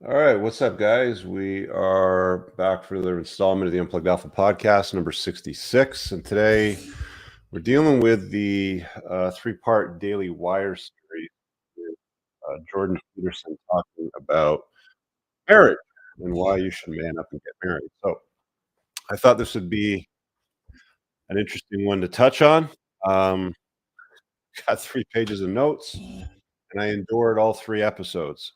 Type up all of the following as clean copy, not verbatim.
All right, what's up, guys? We are back for another installment of the Unplugged Alpha podcast, number 66. And today we're dealing with the three-part Daily Wire series with Jordan Peterson talking about marriage and why you should man up and get married. So I thought this would be an interesting one to touch on. Um, got 3 pages of notes, and I endured all 3 episodes.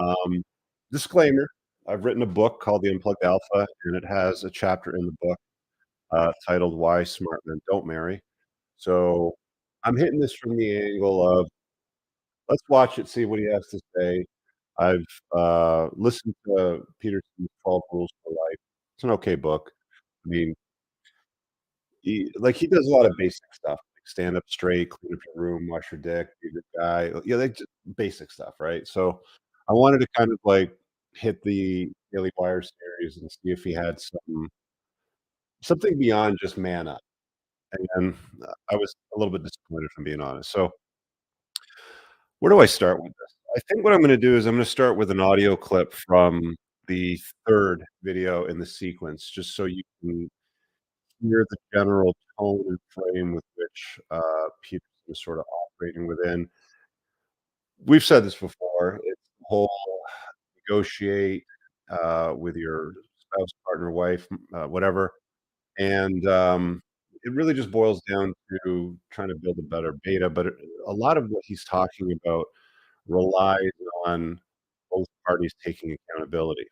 Um, Disclaimer, I've written a book called The Unplugged Alpha, and it has a chapter in the book titled Why Smart Men Don't Marry. So I'm hitting this from the angle of let's watch it, see what he has to say. I've listened to Peterson's 12 Rules for Life. It's an okay book. I mean, he does a lot of basic stuff, like stand up straight, clean up your room, wash your dick, be a good guy. Yeah, like just basic stuff, right? So I wanted to kind of like hit the Daily Wire series and see if he had something beyond just man up. And I was a little bit disappointed, if I'm being honest. So where do I start with this? I think what I'm going to do is I'm going to start with an audio clip from the third video in the sequence, just so you can hear the general tone and frame with which Peterson is sort of operating within. We've said this before. It's the whole negotiate with your spouse, partner, wife, whatever, and it really just boils down to trying to build a better beta. But a lot of what he's talking about relies on both parties taking accountability,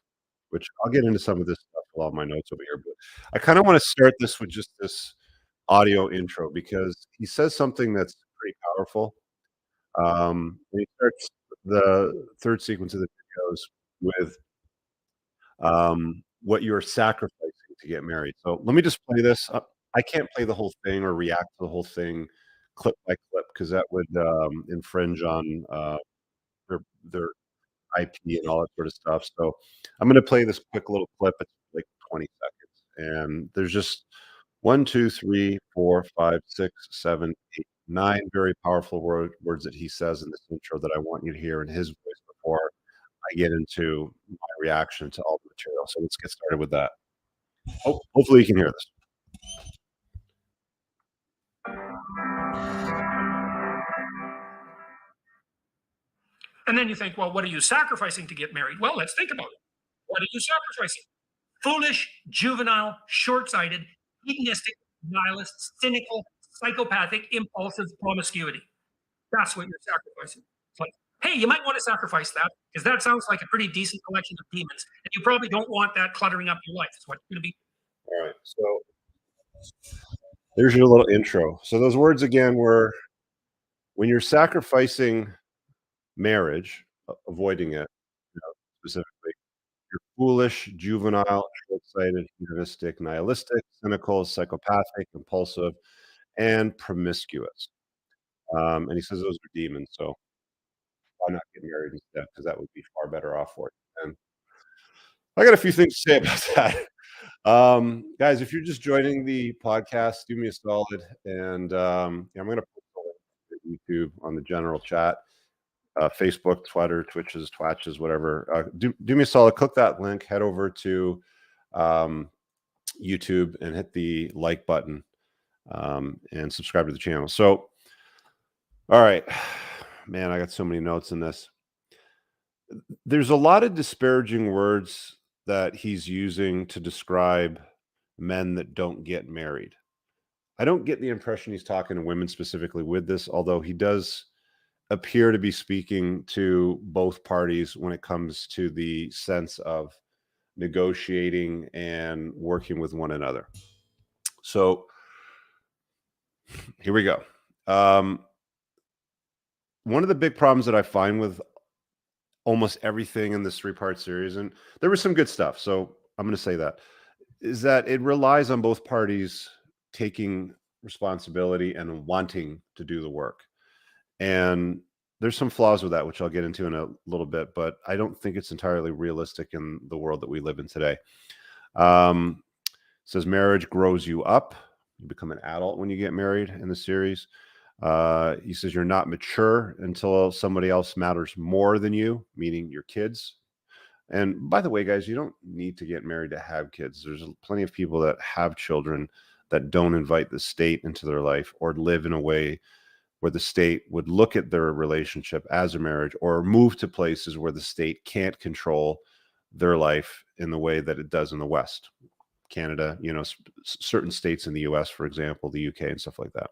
which I'll get into some of this stuff with all my notes over here. But I kind of want to start this with just this audio intro because he says something that's pretty powerful. And he starts the third sequence of the videos with what you're sacrificing to get married. So let me just play this. I can't play the whole thing or react to the whole thing clip by clip because that would infringe on their IP and all that sort of stuff. So I'm going to play this quick little clip. It's like 20 seconds. And there's just 1, 2, 3, 4, 5, 6, 7, 8, 9 very powerful words that he says in this intro that I want you to hear in his voice before I get into my reaction to all the material. So let's get started with that. Hopefully you can hear this. And then you think, well, what are you sacrificing to get married? Well, let's think about it. What are you sacrificing? Foolish, juvenile, short sighted, hedonistic, nihilist, cynical, psychopathic, impulsive promiscuity. That's what you're sacrificing. It's like, hey, you might want to sacrifice that because that sounds like a pretty decent collection of demons. And you probably don't want that cluttering up your life. It's what you're going to be. All right. So there's your little intro. So those words again were when you're sacrificing marriage, avoiding it, specifically, you're foolish, juvenile, short-sighted, hedonistic, nihilistic, cynical, psychopathic, impulsive, and promiscuous. And he says those are demons. So why not get married instead? Because that would be far better off for you. And I got a few things to say about that. Guys, if you're just joining the podcast, do me a solid, and yeah, I'm going to put a link to YouTube on the general chat, Facebook, Twitter, Twitches, Twatches, whatever. Do me a solid, click that link, head over to YouTube, and hit the like button, and subscribe to the channel. So, all right, man, I got so many notes in this. There's a lot of disparaging words that he's using to describe men that don't get married. I don't get the impression he's talking to women specifically with this, although he does appear to be speaking to both parties when it comes to the sense of negotiating and working with one another. So here we go. One of the big problems that I find with almost everything in this 3-part series, and there was some good stuff, so I'm going to say that, is that it relies on both parties taking responsibility and wanting to do the work. And there's some flaws with that, which I'll get into in a little bit, but I don't think it's entirely realistic in the world that we live in today. Says marriage grows you up. You become an adult when you get married in the series. He says you're not mature until somebody else matters more than you, meaning your kids. And by the way, guys, you don't need to get married to have kids. There's plenty of people that have children that don't invite the state into their life or live in a way where the state would look at their relationship as a marriage, or move to places where the state can't control their life in the way that it does in the West. Canada, certain states in the US, for example, the UK and stuff like that.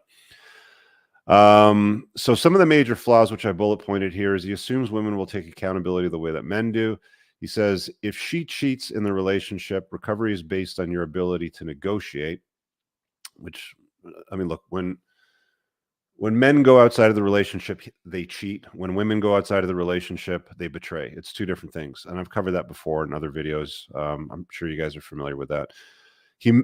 So some of the major flaws, which I bullet pointed here, is he assumes women will take accountability the way that men do. He says, if she cheats in the relationship, recovery is based on your ability to negotiate, which, I mean, look, when men go outside of the relationship, they cheat. When women go outside of the relationship, they betray. It's two different things. And I've covered that before in other videos. I'm sure you guys are familiar with that. He,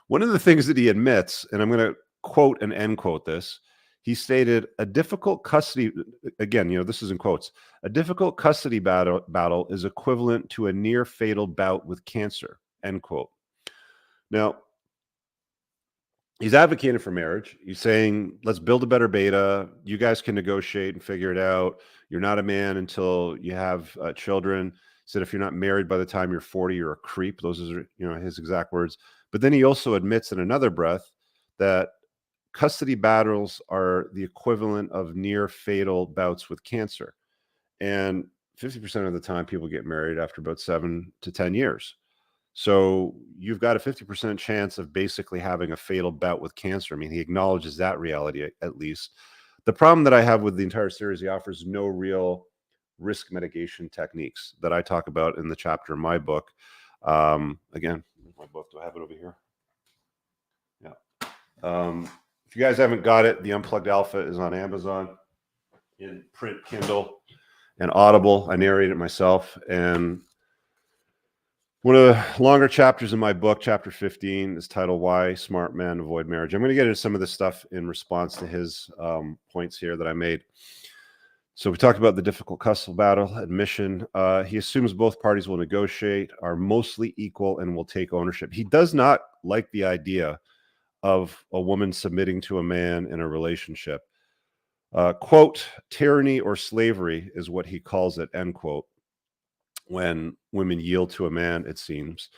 one of the things that he admits, and I'm going to quote and end quote this, he stated, a difficult custody, again, this is in quotes, a difficult custody battle is equivalent to a near fatal bout with cancer, end quote. Now, he's advocating for marriage. He's saying, let's build a better beta. You guys can negotiate and figure it out. You're not a man until you have children. He said, if you're not married by the time you're 40, you're a creep. Those are, his exact words. But then he also admits in another breath that custody battles are the equivalent of near fatal bouts with cancer. And 50% of the time people get married after about 7 to 10 years. So you've got a 50% chance of basically having a fatal bout with cancer. I mean, he acknowledges that reality at least. The problem that I have with the entire series, he offers no real risk mitigation techniques that I talk about in the chapter in my book. Again, my book, do I have it over here? Yeah. If you guys haven't got it, the Unplugged Alpha is on Amazon in print, Kindle, and Audible. I narrate it myself. And one of the longer chapters in my book, chapter 15, is titled Why Smart Men Avoid Marriage. I'm going to get into some of this stuff in response to his points here that I made. So we talked about the difficult custody battle, admission. He assumes both parties will negotiate, are mostly equal, and will take ownership. He does not like the idea of a woman submitting to a man in a relationship. Quote, tyranny or slavery is what he calls it, end quote, when women yield to a man, it seems.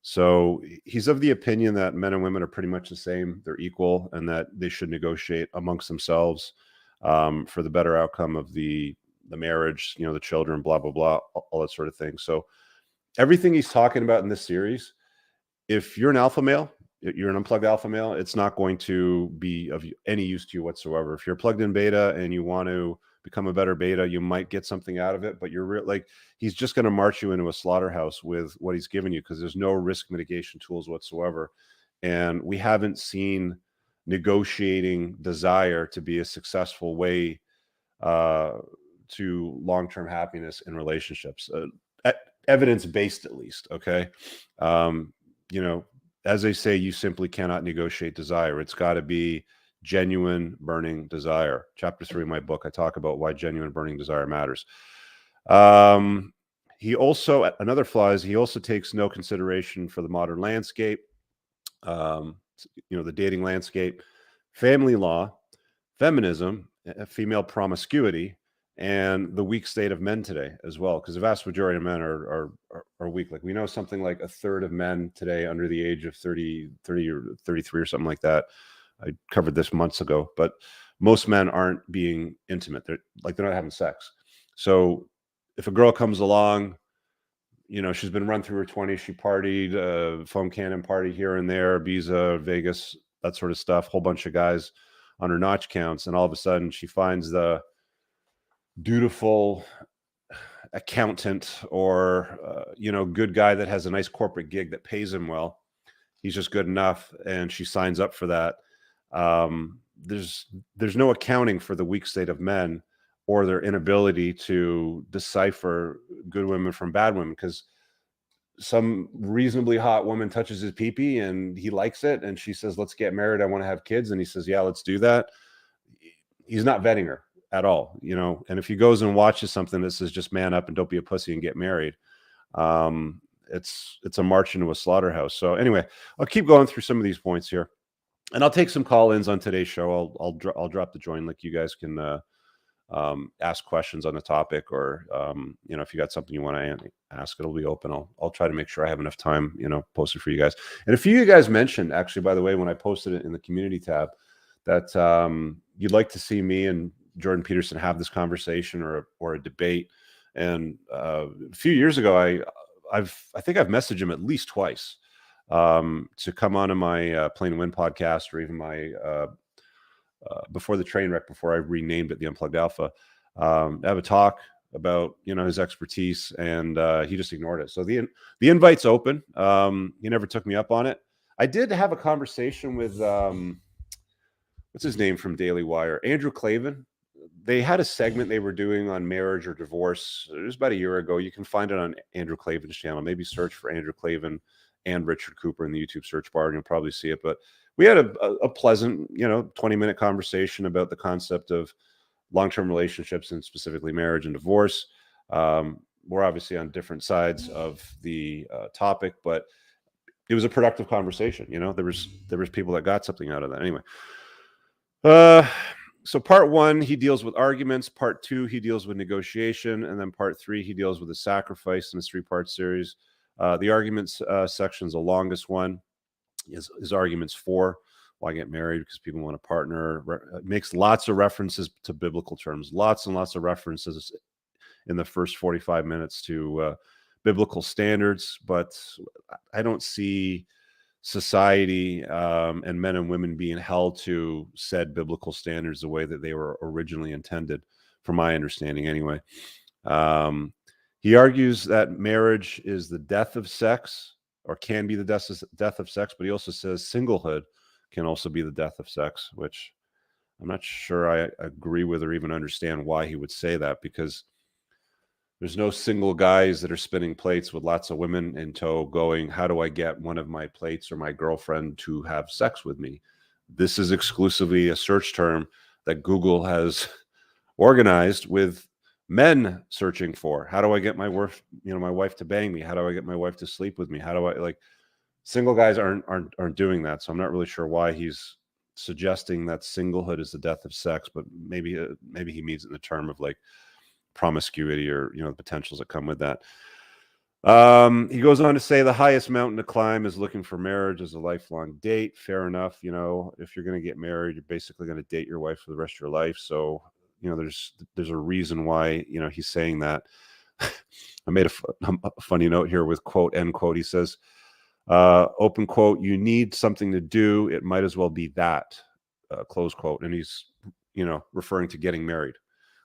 So he's of the opinion that men and women are pretty much the same. They're equal, and that they should negotiate amongst themselves for the better outcome of the marriage, the children, blah, blah, blah, all that sort of thing. So everything he's talking about in this series, if you're an alpha male, you're an unplugged alpha male, it's not going to be of any use to you whatsoever. If you're plugged in beta and you want to become a better beta, you might get something out of it, but he's just going to march you into a slaughterhouse with what he's given you, because there's no risk mitigation tools whatsoever. And we haven't seen negotiating desire to be a successful way to long-term happiness in relationships, evidence-based at least. Okay. As they say, you simply cannot negotiate desire. It's got to be genuine burning desire. Chapter 3 of my book, I talk about why genuine burning desire matters. He also, another flaw is he also takes no consideration for the modern landscape, the dating landscape, family law, feminism, female promiscuity, and the weak state of men today as well, because the vast majority of men are weak. Like, we know something like a third of men today under the age of 30 or 33 or something like that. I covered this months ago, but most men aren't being intimate. They're not having sex. So if a girl comes along, she's been run through her 20s, she partied, foam cannon party here and there, Ibiza, Vegas, that sort of stuff, whole bunch of guys on her notch counts, and all of a sudden she finds the dutiful accountant or good guy that has a nice corporate gig that pays him well. He's just good enough, and she signs up for that. There's no accounting for the weak state of men or their inability to decipher good women from bad women, because some reasonably hot woman touches his pee-pee and he likes it, and she says, let's get married, I want to have kids, and he says, yeah, let's do that. He's not vetting her at all, and if he goes and watches something that says just man up and don't be a pussy and get married, it's a march into a slaughterhouse. So anyway, I'll keep going through some of these points here, and I'll take some call-ins on today's show. I'll drop the join link. You guys can ask questions on the topic, or if you got something you want to ask, it'll be open. I'll try to make sure I have enough time, posted for you guys. And a few of you guys mentioned, actually, by the way, when I posted it in the community tab, that you'd like to see me and Jordan Peterson have this conversation or a debate. And a few years ago, I think I've messaged him at least twice to come on to my Play and Win podcast, or even my before the train wreck, before I renamed it the Unplugged Alpha, have a talk about his expertise, and he just ignored it. So the invite's open. He never took me up on it. I did have a conversation with what's his name from Daily Wire, Andrew Klavan. They had a segment they were doing on marriage or divorce. It was about a year ago. You can find it on Andrew Klavan's channel. Maybe search for Andrew Klavan and Richard Cooper in the YouTube search bar, and you'll probably see it. But we had a pleasant, 20-minute conversation about the concept of long-term relationships, and specifically marriage and divorce. We're obviously on different sides of the topic, but it was a productive conversation. There was people that got something out of that. Anyway, so part 1, he deals with arguments. Part 2, he deals with negotiation, and then part 3, he deals with a sacrifice in this 3-part series. The arguments section is the longest one. His arguments 4, why get married? Because people want a partner. Makes lots of references to biblical terms, lots and lots of references in the first 45 minutes to biblical standards. But I don't see society and men and women being held to said biblical standards the way that they were originally intended, from my understanding anyway. He argues that marriage is the death of sex, or can be the death of sex, but he also says singlehood can also be the death of sex, which I'm not sure I agree with or even understand why he would say that, because there's no single guys that are spinning plates with lots of women in tow going, how do I get one of my plates or my girlfriend to have sex with me? This is exclusively a search term that Google has organized with men searching for. How do I get my wife to bang me? How do I get my wife to sleep with me? How do I single guys aren't doing that. So I'm not really sure why he's suggesting that singlehood is the death of sex, but maybe he means it in the term of like promiscuity, or the potentials that come with that. He goes on to say the highest mountain to climb is looking for marriage as a lifelong date. Fair enough. If you're going to get married, you're basically going to date your wife for the rest of your life. So there's a reason why he's saying that. I made a funny note here with quote, end quote. He says, open quote, you need something to do, it might as well be that, close quote. And he's referring to getting married.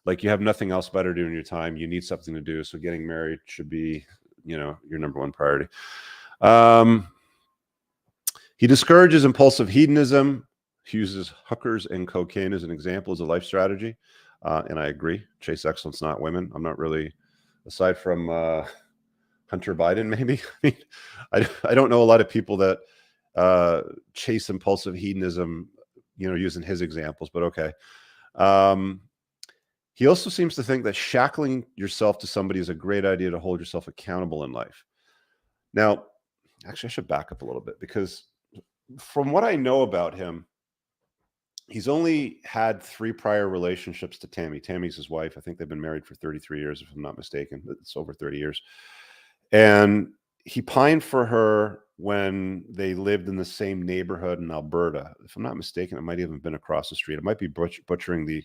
Like, you have nothing else better to do in your time, you need something to do, so getting married should be your number one priority. He discourages impulsive hedonism. He uses hookers and cocaine as an example as a life strategy. And I agree. Chase excellence, not women. I'm not really, aside from Hunter Biden, maybe. I don't know a lot of people that chase impulsive hedonism, using his examples, but okay. He also seems to think that shackling yourself to somebody is a great idea to hold yourself accountable in life. Now, actually, I should back up a little bit, because from what I know about him, he's only had 3 prior relationships to Tammy. Tammy's his wife. I think they've been married for 33 years, if I'm not mistaken. It's over 30 years. And he pined for her when they lived in the same neighborhood in Alberta. If I'm not mistaken, it might even have been across the street. I might be butchering the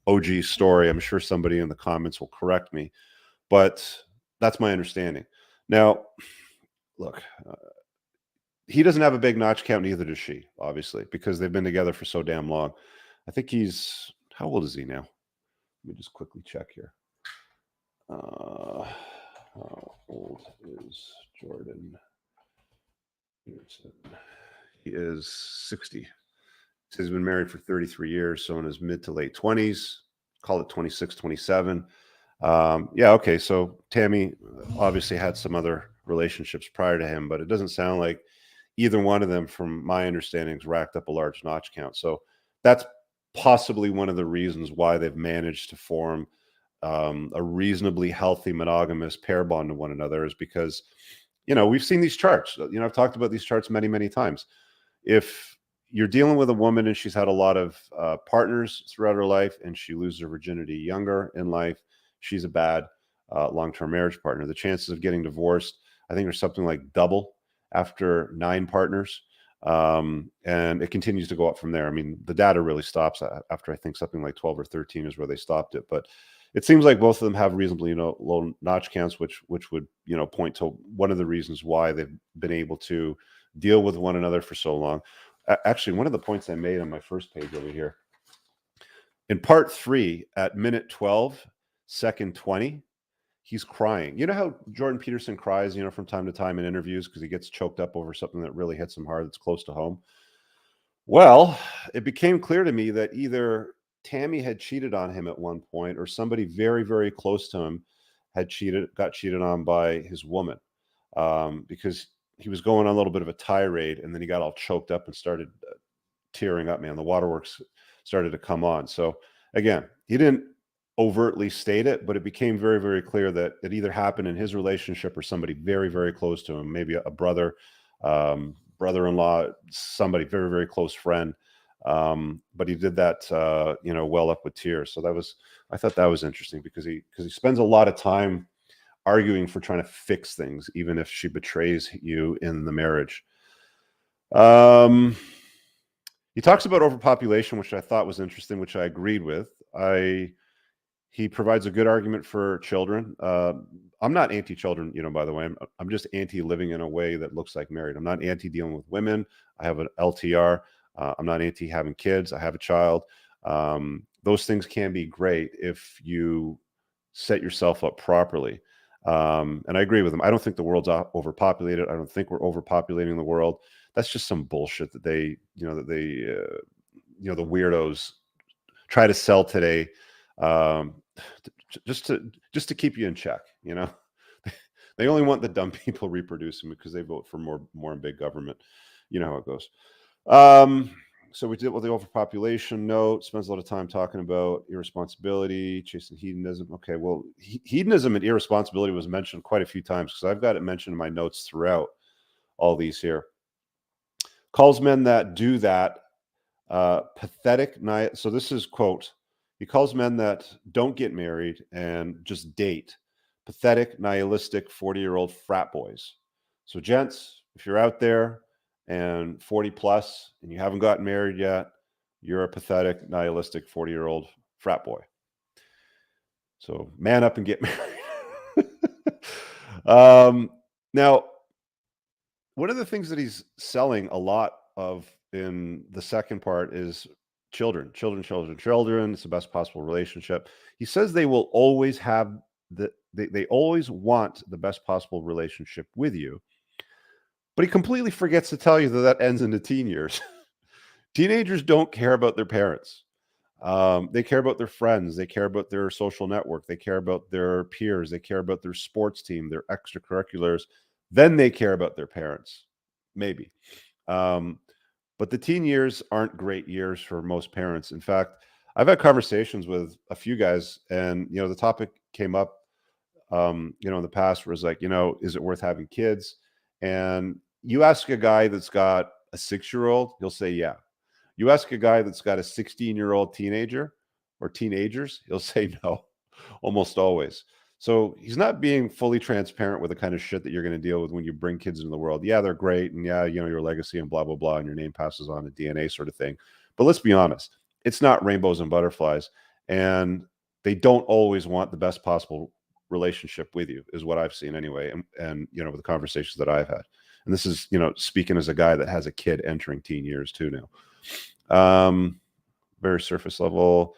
OG story. I'm sure somebody in the comments will correct me, but that's my understanding. Now, look, he doesn't have a big notch count, neither does she, obviously, because they've been together for so damn long. I think he's, how old is he now? Let me just quickly check here. How old is Jordan Peterson? He is 60. So he's been married for 33 years, so in his mid to late 20s, call it 26, 27. Yeah, okay, so Tammy obviously had some other relationships prior to him, but it doesn't sound like either one of them, from my understanding, has racked up a large notch count. So that's possibly one of the reasons why they've managed to form a reasonably healthy monogamous pair bond to one another, is because, we've seen these charts. I've talked about these charts many, many times. If you're dealing with a woman and she's had a lot of partners throughout her life, and she loses her virginity younger in life. She's a bad long-term marriage partner. The chances of getting divorced, I think, are something like double after 9 partners. And it continues to go up from there. I mean, the data really stops after, I think, something like 12 or 13 is where they stopped it. But it seems like both of them have reasonably, low notch counts, which would, point to one of the reasons why they've been able to deal with one another for so long. Actually, one of the points I made on my first page over here, in part 3 at minute 12, second 20, he's crying. You know how Jordan Peterson cries, from time to time in interviews because he gets choked up over something that really hits him hard, that's close to home. Well, it became clear to me that either Tammy had cheated on him at one point, or somebody very, very close to him got cheated on by his woman, because he was going on a little bit of a tirade, and then he got all choked up and started tearing up. Man, the waterworks started to come on. So again, he didn't overtly state it, but it became very, very clear that it either happened in his relationship or somebody very, very close to him, maybe a brother, brother-in-law, somebody very, very close friend. But he did that, well up with tears. So I thought that was interesting because he spends a lot of time arguing for trying to fix things, even if she betrays you in the marriage. He talks about overpopulation, which I thought was interesting, which I agreed with. He provides a good argument for children. I'm not anti-children, by the way. I'm just anti-living in a way that looks like married. I'm not anti-dealing with women. I have an LTR. I'm not anti-having kids. I have a child. Those things can be great if you set yourself up properly. And I agree with him. I don't think the world's overpopulated. I don't think we're overpopulating the world. That's just some bullshit that the weirdos try to sell today, just to keep you in check. They only want the dumb people reproducing because they vote for more and big government. You know how it goes. So we did with the overpopulation note. Spends a lot of time talking about irresponsibility, chasing hedonism. Okay, well, hedonism and irresponsibility was mentioned quite a few times because I've got it mentioned in my notes throughout all these here. Calls men that do that pathetic. So this is quote. He calls men that don't get married and just date pathetic, nihilistic 40-year-old frat boys. So gents, if you're out there and 40 plus and you haven't gotten married yet, you're a pathetic, nihilistic 40-year-old frat boy. So man up and get married. Now, one of the things that he's selling a lot of in the second part is children. It's the best possible relationship. He says they will always have they always want the best possible relationship with you. But he completely forgets to tell you that ends in the teen years. Teenagers don't care about their parents. They care about their friends. They care about their social network. They care about their peers. They care about their sports team, their extracurriculars. Then they care about their parents, maybe. But the teen years aren't great years for most parents. In fact, I've had conversations with a few guys, and the topic came up, in the past, where it's like, is it worth having kids? And you ask a guy that's got a 6-year-old, he'll say, yeah. You ask a guy that's got a 16-year-old teenager or teenagers, he'll say no, almost always. So he's not being fully transparent with the kind of shit that you're going to deal with when you bring kids into the world. Yeah, they're great. And yeah, your legacy and blah, blah, blah, and your name passes on to DNA sort of thing. But let's be honest, it's not rainbows and butterflies. And they don't always want the best possible relationship with you, is what I've seen anyway. And with the conversations that I've had. And this is, speaking as a guy that has a kid entering teen years too now. Very surface level.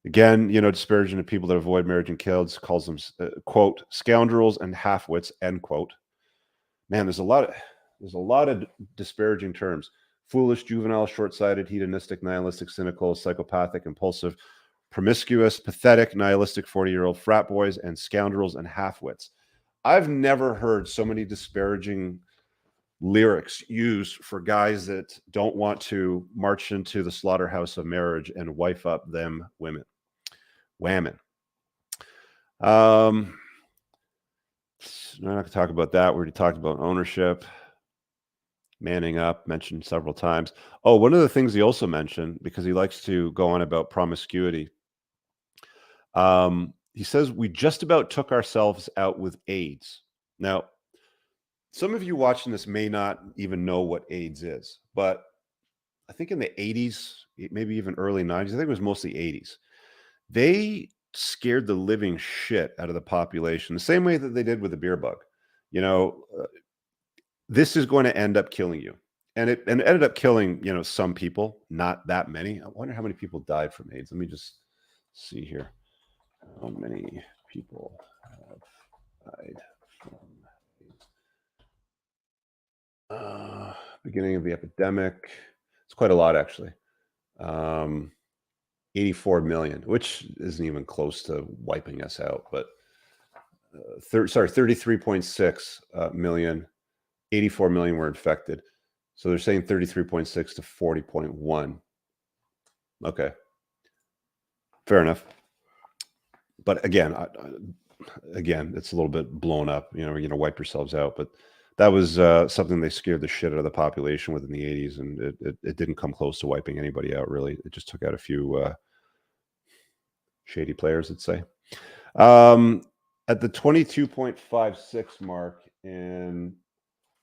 Again, disparaging to people that avoid marriage and kids, calls them, quote, scoundrels and halfwits, end quote. Man, there's a lot of disparaging terms. Foolish, juvenile, short-sighted, hedonistic, nihilistic, cynical, psychopathic, impulsive, promiscuous, pathetic, nihilistic 40-year-old frat boys, and scoundrels and halfwits. I've never heard so many disparaging lyrics used for guys that don't want to march into the slaughterhouse of marriage and wife up them women. Whammon. I'm not going to talk about that. We already talked about ownership. manning up, mentioned several times. Oh, one of the things he also mentioned, because he likes to go on about promiscuity, he says, we just about took ourselves out with AIDS. Now, some of you watching this may not even know what AIDS is, but I think in the 80s, maybe even early 90s, I think it was mostly 80s, they scared the living shit out of the population, the same way that they did with the beer bug. You know, this is going to end up killing you. And it ended up killing, some people, not that many. I wonder how many people died from AIDS. Let me just see here. How many people have died from AIDS? Beginning of the epidemic. It's quite a lot, actually. 84 million, which isn't even close to wiping us out, but 33.6 million, 84 million were infected. So they're saying 33.6 to 40.1. Okay. Fair enough. But again, it's a little bit blown up. You're going to wipe yourselves out. But that was something they scared the shit out of the population with in the 80s, and it didn't come close to wiping anybody out, really. It just took out a few shady players, I'd say. At the 22.56 mark in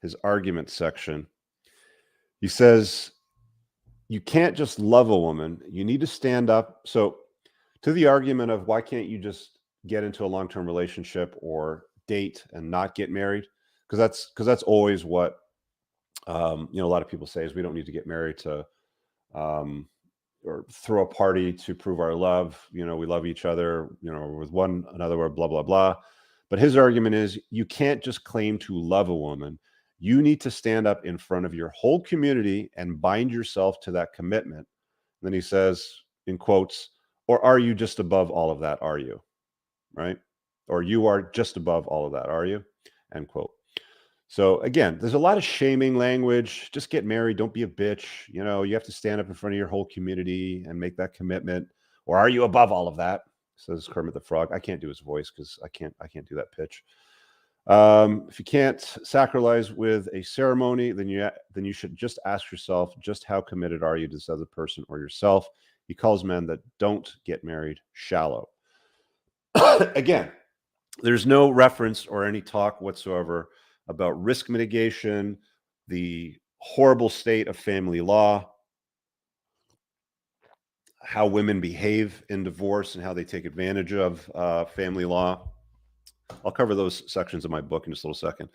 his argument section, he says, you can't just love a woman. You need to stand up. So to the argument of why can't you just get into a long-term relationship or date and not get married? Because that's always what a lot of people say is we don't need to get married to or throw a party to prove our love. We love each other, with one another, blah, blah, blah. But his argument is you can't just claim to love a woman. You need to stand up in front of your whole community and bind yourself to that commitment. And then he says, in quotes, or are you just above all of that? Are you? Right? Or you are just above all of that. Are you? End quote. So again, there's a lot of shaming language. Just get married. Don't be a bitch. You have to stand up in front of your whole community and make that commitment. Or are you above all of that? Says Kermit the Frog. I can't do his voice because I can't do that pitch. If you can't sacralize with a ceremony, then you should just ask yourself, just how committed are you to this other person or yourself? He calls men that don't get married shallow. Again, there's no reference or any talk whatsoever about risk mitigation, the horrible state of family law, how women behave in divorce and how they take advantage of family law. I'll cover those sections of my book in just a little second.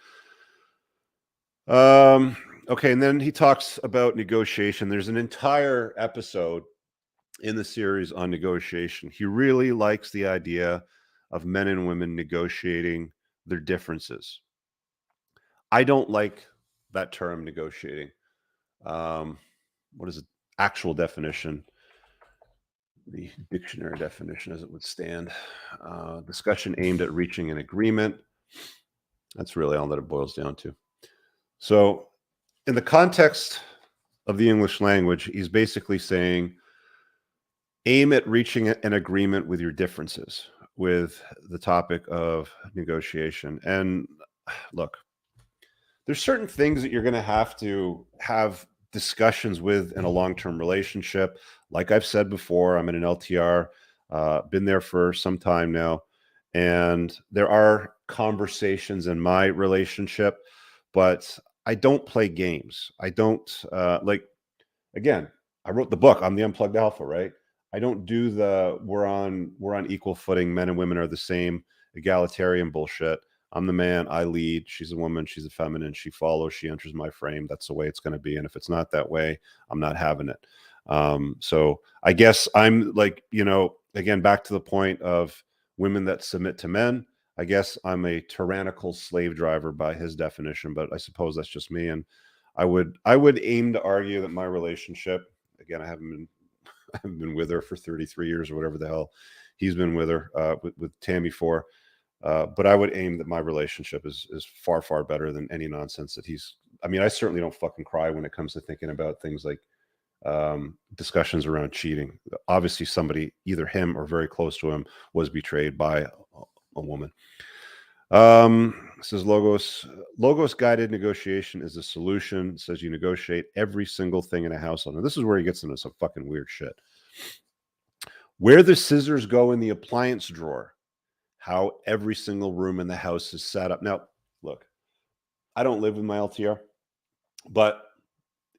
Okay, and then he talks about negotiation. There's an entire episode in the series on negotiation. He really likes the idea of men and women negotiating their differences. I don't like that term, negotiating. What is the actual definition? The dictionary definition as it would stand. Discussion aimed at reaching an agreement. That's really all that it boils down to. So in the context of the English language, he's basically saying, aim at reaching an agreement with your differences, with the topic of negotiation. And look, there's certain things that you're going to have discussions with in a long-term relationship. Like I've said before, I'm in an LTR, been there for some time now. And there are conversations in my relationship, but I don't play games. I don't again, I wrote the book. I'm the Unplugged Alpha, right? I don't do the we're on equal footing. Men and women are the same egalitarian bullshit. I'm the man. I lead. She's a woman. She's a feminine. She follows. She enters my frame. That's the way it's going to be. And if it's not that way, I'm not having it. So I guess I'm like, again, back to the point of women that submit to men. I guess I'm a tyrannical slave driver by his definition, but I suppose that's just me. And I would aim to argue that my relationship, again, I haven't been with her for 33 years or whatever the hell he's been with her, with Tammy for. But I would aim that my relationship is far, far better than any nonsense that he's. I mean, I certainly don't fucking cry when it comes to thinking about things like discussions around cheating. Obviously, somebody, either him or very close to him, was betrayed by a woman. It says logos guided negotiation is a solution. It says you negotiate every single thing in a household. Now this is where he gets into some fucking weird shit. Where the scissors go in the appliance drawer, how every single room in the house is set up. Now, look, I don't live with my LTR, but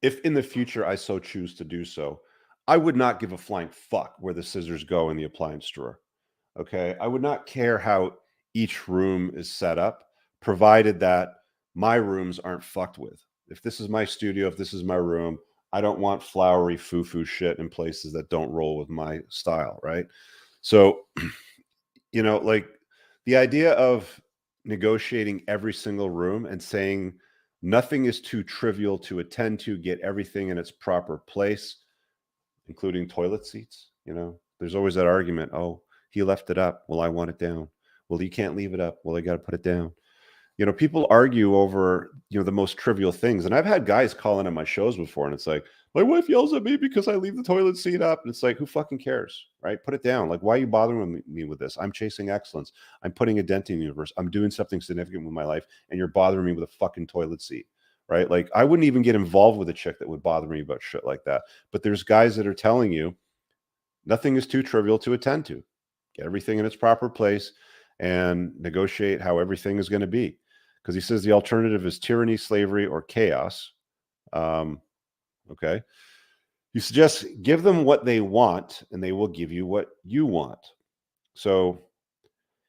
if in the future I so choose to do so, I would not give a flying fuck where the scissors go in the appliance drawer. Okay. I would not care how each room is set up, provided that my rooms aren't fucked with. If this is my studio, if this is my room, I don't want flowery foo-foo shit in places that don't roll with my style, right? So, like the idea of negotiating every single room and saying nothing is too trivial to attend to, get everything in its proper place, including toilet seats. There's always that argument. Oh, he left it up. Well, I want it down. Well, you can't leave it up. Well, I got to put it down. People argue over, the most trivial things. And I've had guys call in on my shows before, and it's like, my wife yells at me because I leave the toilet seat up. And it's like, who fucking cares, right? Put it down. Like, why are you bothering me with this? I'm chasing excellence. I'm putting a dent in the universe. I'm doing something significant with my life, and you're bothering me with a fucking toilet seat, right? Like, I wouldn't even get involved with a chick that would bother me about shit like that. But there's guys that are telling you nothing is too trivial to attend to. Get everything in its proper place and negotiate how everything is going to be. Because he says the alternative is tyranny, slavery, or chaos. Okay. He suggests give them what they want and they will give you what you want. So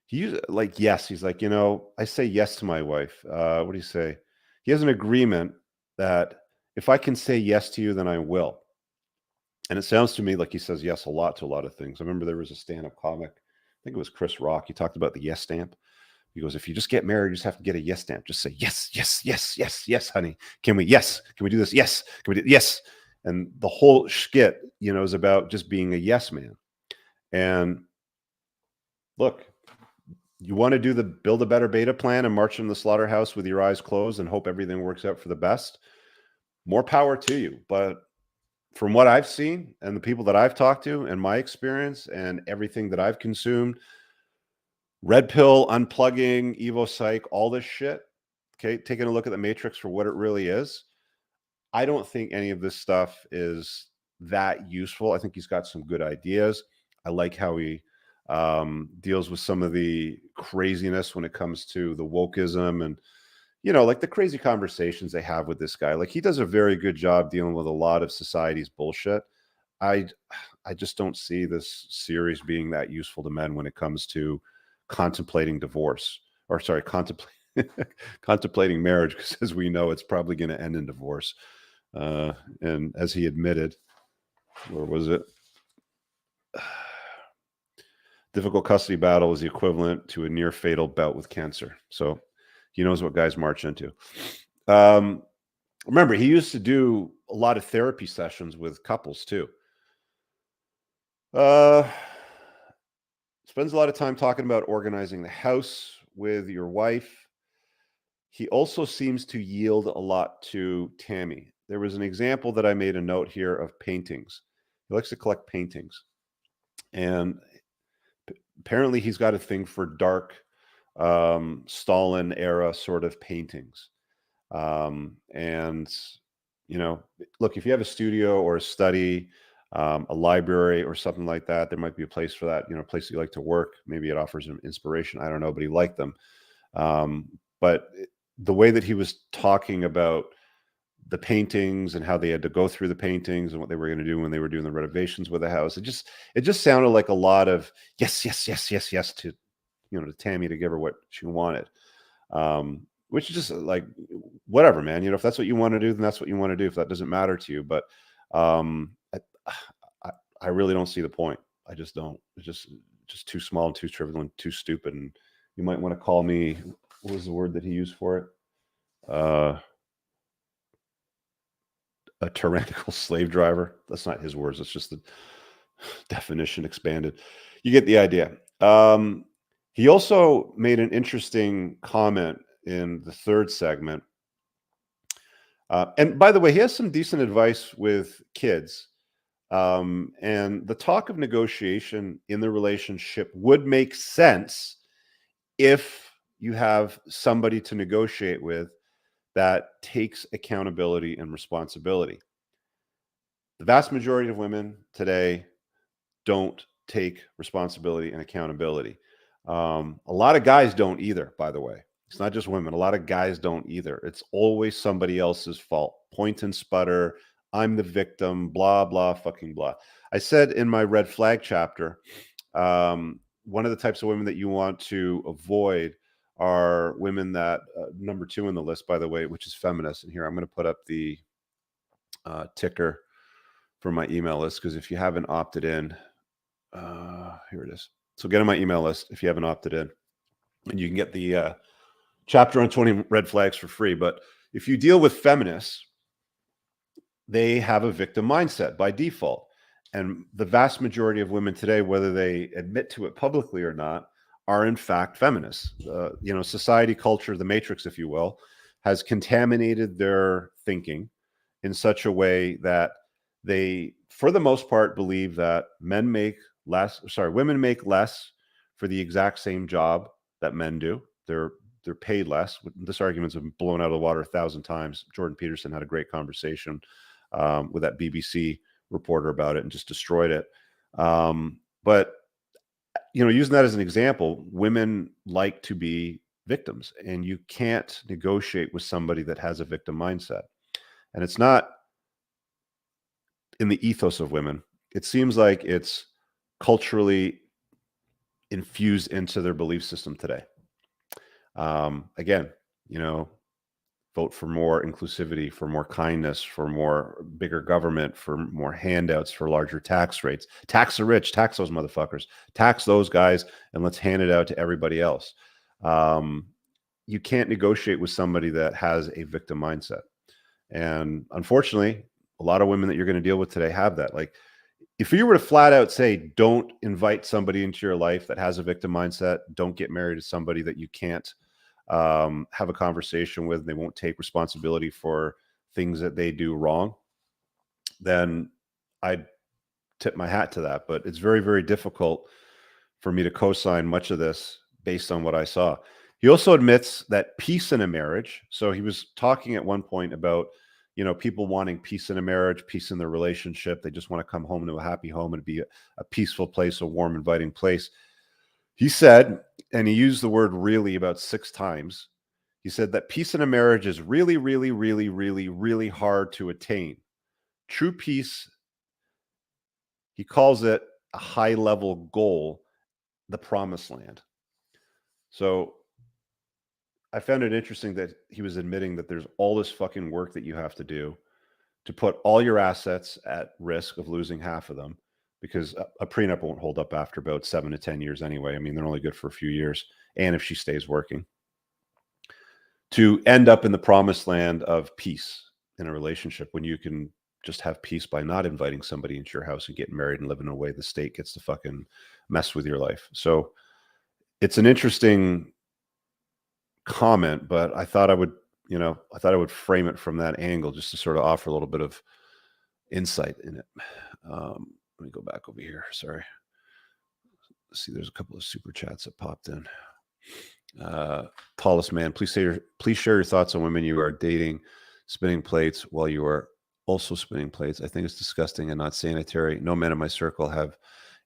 he's like, yes, he's like, I say yes to my wife. What do you say? He has an agreement that if I can say yes to you, then I will. And it sounds to me like he says yes a lot to a lot of things. I remember there was a stand-up comic, I think it was Chris Rock. He talked about the yes stamp. He goes, if you just get married, you just have to get a yes stamp. Just say yes, yes, yes, yes, yes, honey. Can we? Yes. Can we do this? Yes. Can we do yes? And the whole skit, is about just being a yes man. And look, you want to do the build a better beta plan and march in the slaughterhouse with your eyes closed and hope everything works out for the best. More power to you. But from what I've seen and the people that I've talked to and my experience and everything that I've consumed, red pill, unplugging, Evo Psych, all this shit, okay, taking a look at the Matrix for what it really is, I don't think any of this stuff is that useful. I think he's got some good ideas. I like how he deals with some of the craziness when it comes to the wokeism and, like the crazy conversations they have with this guy. Like he does a very good job dealing with a lot of society's bullshit. I just don't see this series being that useful to men when it comes to contemplating divorce, or sorry, contemplating marriage, because as we know, it's probably going to end in divorce. And as he admitted, where was it? Difficult custody battle is the equivalent to a near fatal bout with cancer. So he knows what guys march into. Remember, he used to do a lot of therapy sessions with couples too. Spends a lot of time talking about organizing the house with your wife. He also seems to yield a lot to Tammy. There was an example that I made a note here of paintings. He likes to collect paintings. And apparently he's got a thing for dark Stalin era sort of paintings. And, look, if you have a studio or a study, a library or something like that, there might be a place for that, a place you like to work. Maybe it offers him inspiration. I don't know, but he liked them. But the way that he was talking about the paintings and how they had to go through the paintings and what they were going to do when they were doing the renovations with the house, it just sounded like a lot of yes, yes, yes, yes, yes to, to Tammy to give her what she wanted. Which is just like, whatever, man, if that's what you want to do, then that's what you want to do. If that doesn't matter to you, but, I really don't see the point. I just don't. It's just too small and too trivial and too stupid. And you might want to call me, what was the word that he used for it? A tyrannical slave driver. That's not his words. It's just the definition expanded. You get the idea. He also made an interesting comment in the third segment. And by the way, he has some decent advice with kids. And the talk of negotiation in the relationship would make sense if you have somebody to negotiate with that takes accountability and responsibility. The vast majority of women today don't take responsibility and accountability. A lot of guys don't either, by the way. It's not just women. A lot of guys don't either. It's always somebody else's fault. Point and sputter. I'm the victim, blah, blah, fucking blah. I said in my red flag chapter, one of the types of women that you want to avoid are women that, number 2 on the list, by the way, which is feminist. And here, I'm going to put up the ticker for my email list, because if you haven't opted in, here it is. So get on my email list if you haven't opted in, and you can get the chapter on 20 red flags for free. But if you deal with feminists, they have a victim mindset by default. And the vast majority of women today, whether they admit to it publicly or not, are in fact feminists. Society, culture, the matrix, if you will, has contaminated their thinking in such a way that they, for the most part, believe that women make less for the exact same job that men do. They're paid less. This argument's been blown out of the water 1,000 times. Jordan Peterson had a great conversation with that BBC reporter about it and just destroyed it. But using that as an example, women like to be victims, and you can't negotiate with somebody that has a victim mindset. And it's not in the ethos of women. It seems like it's culturally infused into their belief system today. Again, vote for more inclusivity, for more kindness, for more bigger government, for more handouts, for larger tax rates. Tax the rich, tax those motherfuckers, tax those guys, and let's hand it out to everybody else. You can't negotiate with somebody that has a victim mindset. And unfortunately, a lot of women that you're going to deal with today have that. Like, if you were to flat out say, don't invite somebody into your life that has a victim mindset, don't get married to somebody that you can't have a conversation with, they won't take responsibility for things that they do wrong, then I'd tip my hat to that. But it's very, very difficult for me to co-sign much of this based on what I saw. He also admits that peace in a marriage. So he was talking at one point about, people wanting peace in a marriage, peace in their relationship. They just want to come home to a happy home and be a peaceful place, a warm, inviting place. He said, and he used the word really about 6 times. He said that peace in a marriage is really, really, really, really, really hard to attain. True peace, he calls it a high level goal, the promised land. So I found it interesting that he was admitting that there's all this fucking work that you have to do to put all your assets at risk of losing half of them, because a prenup won't hold up after about 7 to 10 years anyway. I mean, they're only good for a few years. And if she stays working, to end up in the promised land of peace in a relationship, when you can just have peace by not inviting somebody into your house and getting married and living in a way the state gets to fucking mess with your life. So it's an interesting comment, but I thought I would frame it from that angle just to sort of offer a little bit of insight in it. Let me go back over here. Sorry. Let's see, there's a couple of super chats that popped in. Tallest man, please share your thoughts on women you are dating spinning plates while you are also spinning plates. I think it's disgusting and not sanitary. No men in my circle have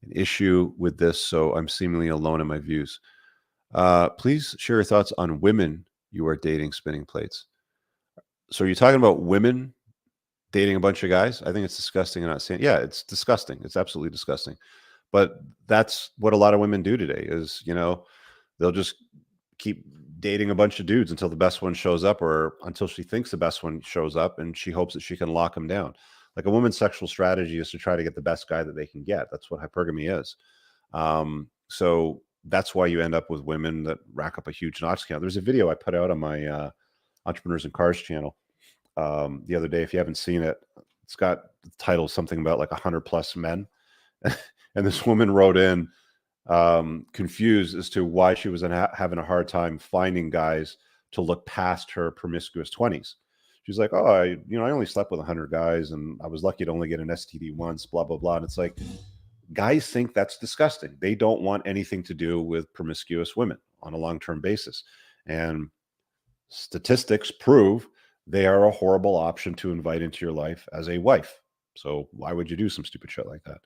an issue with this, so I'm seemingly alone in my views. Please share your thoughts on women you are dating spinning plates. So are you talking about women dating a bunch of guys? I think it's disgusting and not saying, yeah, it's disgusting. It's absolutely disgusting. But that's what a lot of women do today is, they'll just keep dating a bunch of dudes until the best one shows up, or until she thinks the best one shows up and she hopes that she can lock him down. Like, a woman's sexual strategy is to try to get the best guy that they can get. That's what hypergamy is. So that's why you end up with women that rack up a huge notch count. There's a video I put out on my Entrepreneurs in Cars channel the other day. If you haven't seen it, it's got the title something about like 100 plus men. And this woman wrote in confused as to why she was having a hard time finding guys to look past her promiscuous 20s. She's like, oh, I only slept with 100 guys and I was lucky to only get an STD once, blah, blah, blah. And it's like, guys think that's disgusting. They don't want anything to do with promiscuous women on a long-term basis. And statistics prove they are a horrible option to invite into your life as a wife. So why would you do some stupid shit like that?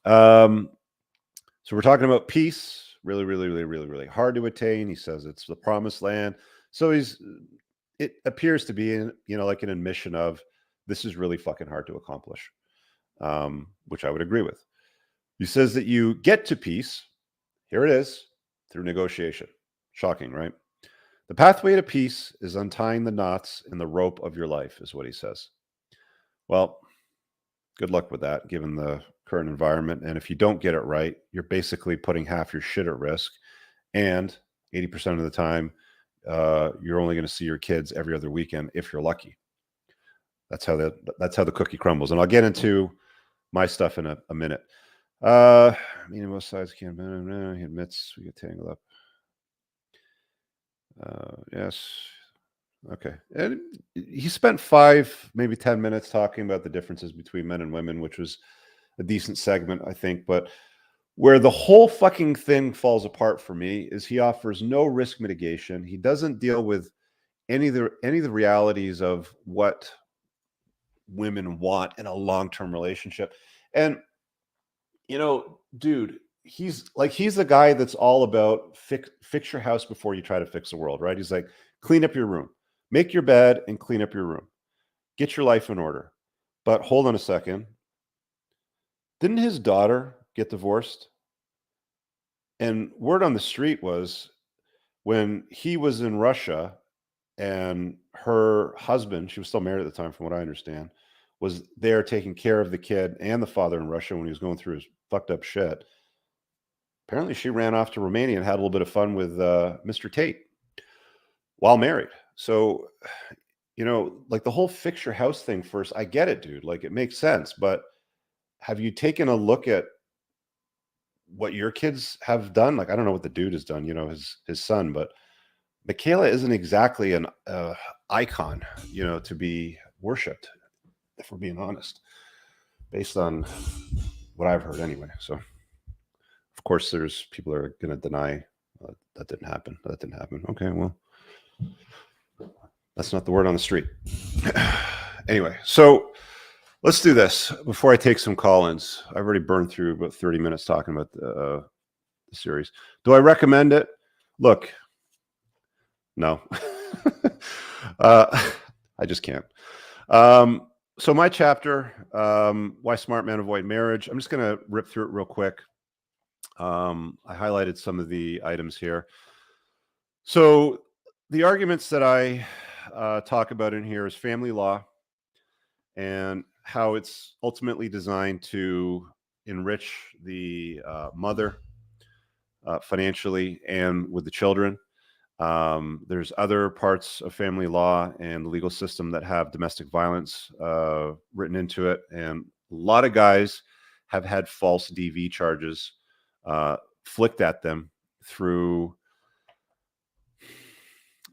So we're talking about peace. Really, really, really, really, really hard to attain. He says it's the promised land. So it appears to be, like an admission of this is really fucking hard to accomplish, which I would agree with. He says that you get to peace. Here it is, through negotiation. Shocking, right? The pathway to peace is untying the knots in the rope of your life, is what he says. Well, good luck with that, given the current environment. And if you don't get it right, you're basically putting half your shit at risk. And 80% of the time, you're only going to see your kids every other weekend if you're lucky. That's how the cookie crumbles. And I'll get into my stuff in a minute. Meaning both sides can't. He admits we get tangled up. Yes. Okay. And he spent 5, maybe 10 minutes talking about the differences between men and women, which was a decent segment, I think. But where the whole fucking thing falls apart for me is he offers no risk mitigation. He doesn't deal with any of the realities of what women want in a long-term relationship. And dude, he's the guy that's all about fix your house before you try to fix the world, right? He's like, clean up your room, make your bed and clean up your room, get your life in order. But hold on a second. Didn't his daughter get divorced? And word on the street was when he was in Russia and her husband, she was still married at the time, from what I understand, was there taking care of the kid and the father in Russia when he was going through his fucked up shit. Apparently, she ran off to Romania and had a little bit of fun with Mr. Tate while married. So, like the whole fix your house thing first, I get it, dude. Like, it makes sense. But have you taken a look at what your kids have done? Like, I don't know what the dude has done, his son, but Michaela isn't exactly an icon, to be worshipped, if we're being honest, based on what I've heard anyway. So, of course, there's people are going to deny that didn't happen. That didn't happen. Okay, well, that's not the word on the street. Anyway, so let's do this before I take some call-ins. I've already burned through about 30 minutes talking about the series. Do I recommend it? Look, no. I just can't. So my chapter, Why Smart Men Avoid Marriage, I'm just going to rip through it real quick. I highlighted some of the items here. So the arguments that I talk about in here is family law and how it's ultimately designed to enrich the mother financially and with the children. There's other parts of family law and the legal system that have domestic violence written into it. And a lot of guys have had false DV charges flicked at them through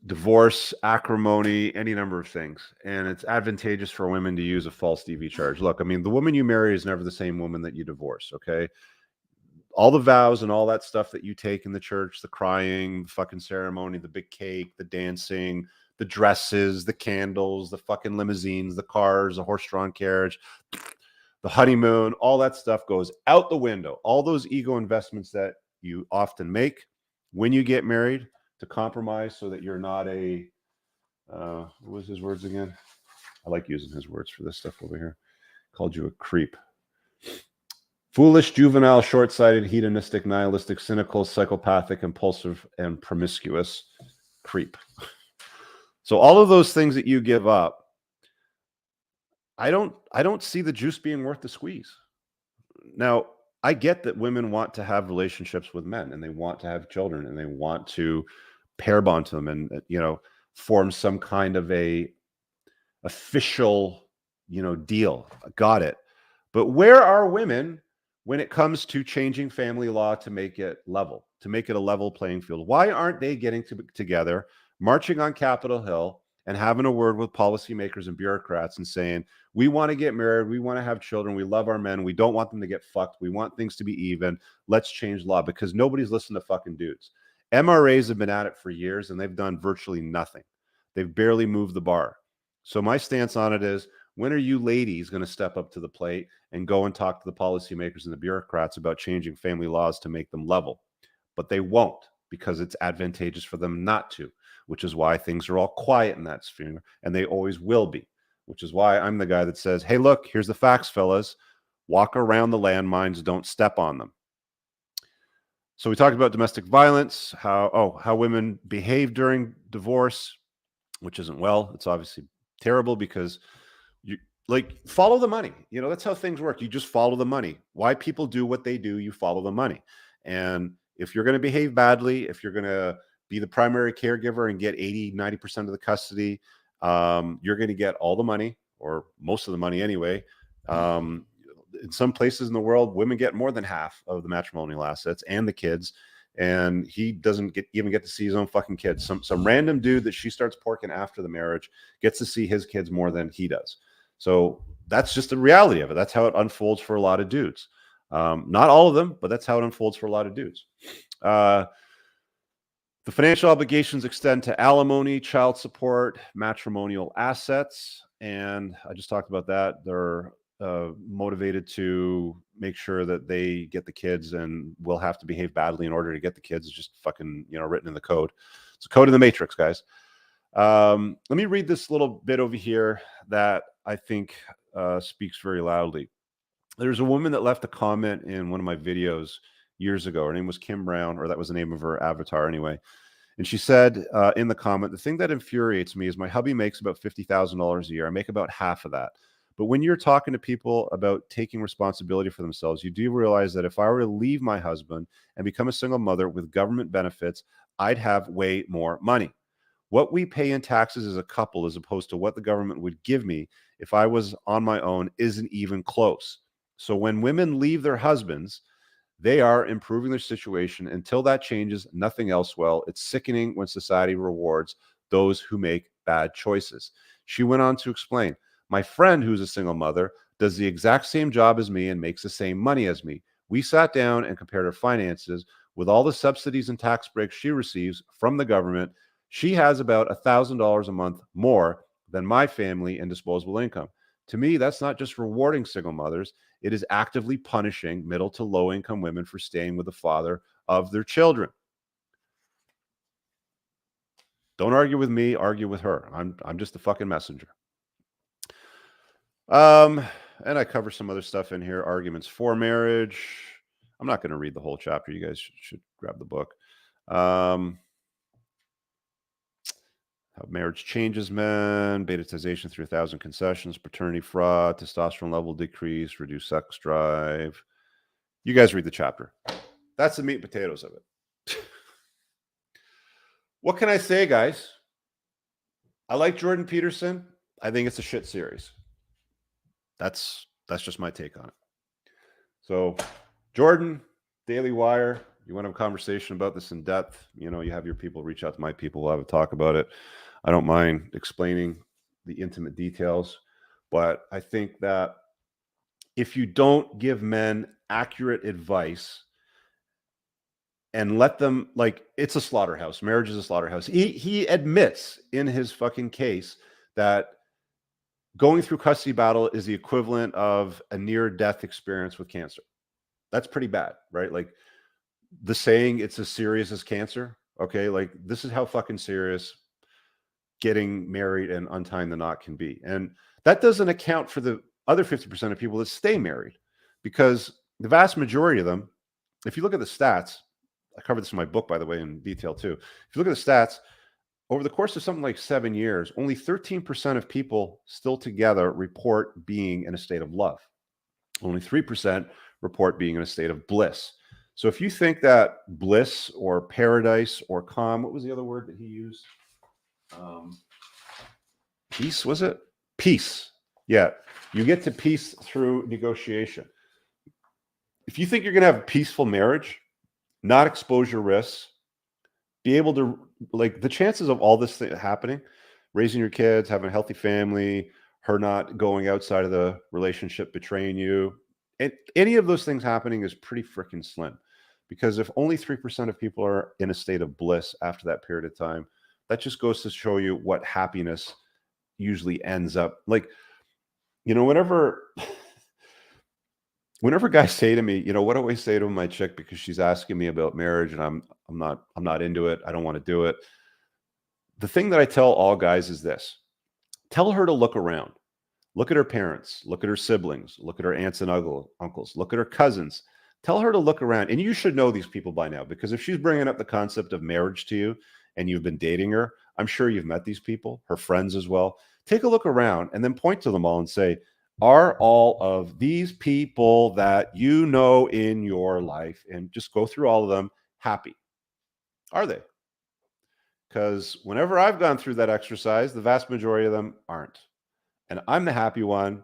divorce, acrimony, any number of things. And it's advantageous for women to use a false DV charge. Look, I mean, the woman you marry is never the same woman that you divorce, okay? All the vows and all that stuff that you take in the church, the crying, the fucking ceremony, the big cake, the dancing, the dresses, the candles, the fucking limousines, the cars, the horse-drawn carriage, the honeymoon, all that stuff goes out the window. All those ego investments that you often make when you get married to compromise so that you're not a, what was his words again? I like using his words for this stuff over here. Called you a creep. Foolish, juvenile, short-sighted, hedonistic, nihilistic, cynical, psychopathic, impulsive, and promiscuous creep. So all of those things that you give up, I don't see the juice being worth the squeeze. Now, I get that women want to have relationships with men and they want to have children and they want to pair bond to them and, form some kind of a official, deal. Got it. But where are women when it comes to changing family law to make it level, to make it a level playing field? Why aren't they getting together, marching on Capitol Hill and having a word with policymakers and bureaucrats and saying, we want to get married, we want to have children, we love our men, we don't want them to get fucked, we want things to be even, let's change law, because nobody's listening to fucking dudes. MRAs have been at it for years and they've done virtually nothing. They've barely moved the bar. So my stance on it is, when are you ladies going to step up to the plate and go and talk to the policymakers and the bureaucrats about changing family laws to make them level? But they won't, because it's advantageous for them not to, which is why things are all quiet in that sphere, and they always will be, which is why I'm the guy that says, hey, look, here's the facts, fellas. Walk around the landmines, don't step on them. So we talked about domestic violence, how women behave during divorce, which isn't well. It's obviously terrible because you like follow the money. You know, that's how things work. You just follow the money. Why people do what they do, you follow the money. And if you're going to behave badly, if you're going to be the primary caregiver and get 80-90% of the custody, you're going to get all the money, or most of the money anyway. In some places in the world, women get more than half of the matrimonial assets and the kids, and he doesn't even get to see his own fucking kids. Some random dude that she starts porking after the marriage gets to see his kids more than he does. So that's just the reality of it. That's how it unfolds for a lot of dudes. Not all of them, but that's how it unfolds for a lot of dudes. The financial obligations extend to alimony, child support, matrimonial assets, and I just talked about that. They're motivated to make sure that they get the kids, and will have to behave badly in order to get the kids. It's just fucking, written in the code. It's a code in the matrix, guys. Let me read this little bit over here that I think speaks very loudly. There's a woman that left a comment in one of my videos years ago. Her name was Kim Brown, or that was the name of her avatar anyway. And she said in the comment, the thing that infuriates me is my hubby makes about $50,000 a year. I make about half of that. But when you're talking to people about taking responsibility for themselves, you do realize that if I were to leave my husband and become a single mother with government benefits, I'd have way more money. What we pay in taxes as a couple, as opposed to what the government would give me if I was on my own, isn't even close. So when women leave their husbands, they are improving their situation. Until that changes, nothing else will. It's sickening when society rewards those who make bad choices. She went on to explain, my friend, who's a single mother, does the exact same job as me and makes the same money as me. We sat down and compared her finances. With all the subsidies and tax breaks she receives from the government, she has about $1,000 a month more than my family in disposable income. To me, that's not just rewarding single mothers. It is actively punishing middle to low income women for staying with the father of their children. Don't argue with me, argue with her. I'm just the fucking messenger. And I cover some other stuff in here. Arguments for marriage. I'm not going to read the whole chapter. You guys should grab the book. How marriage changes men, betatization through 1,000 concessions, paternity fraud, testosterone level decrease, reduced sex drive. You guys read the chapter. That's the meat and potatoes of it. What can I say, guys? I like Jordan Peterson. I think it's a shit series. That's just my take on it. So, Jordan, Daily Wire, you want to have a conversation about this in depth, you have your people reach out to my people. We'll have a talk about it. I don't mind explaining the intimate details, but I think that if you don't give men accurate advice and let them, like, it's a slaughterhouse. Marriage is a slaughterhouse. He admits in his fucking case that going through custody battle is the equivalent of a near-death experience with cancer. That's pretty bad, right? Like the saying, it's as serious as cancer. Okay, like this is how fucking serious getting married and untying the knot can be. And that doesn't account for the other 50% of people that stay married, because the vast majority of them, if you look at the stats, I covered this in my book, by the way, in detail too. If you look at the stats, over the course of something like 7 years, only 13% of people still together report being in a state of love. Only 3% report being in a state of bliss. So if you think that bliss or paradise or calm, what was the other word that he used? Peace, was it? Peace. Yeah. You get to peace through negotiation. If you think you're going to have a peaceful marriage, not expose your risks, be able to, like, the chances of all this thing happening, raising your kids, having a healthy family, her not going outside of the relationship, betraying you, and any of those things happening is pretty freaking slim. Because if only 3% of people are in a state of bliss after that period of time, that just goes to show you what happiness usually ends up like. Whenever guys say to me, what do I say to my chick because she's asking me about marriage and I'm not into it. I don't want to do it. The thing that I tell all guys is this. Tell her to look around. Look at her parents, look at her siblings, look at her aunts and uncles, look at her cousins. Tell her to look around. And you should know these people by now, because if she's bringing up the concept of marriage to you and you've been dating her, I'm sure you've met these people, her friends as well. Take a look around and then point to them all and say, are all of these people that you know in your life, and just go through all of them, happy? Are they? Because whenever I've gone through that exercise, the vast majority of them aren't. And I'm the happy one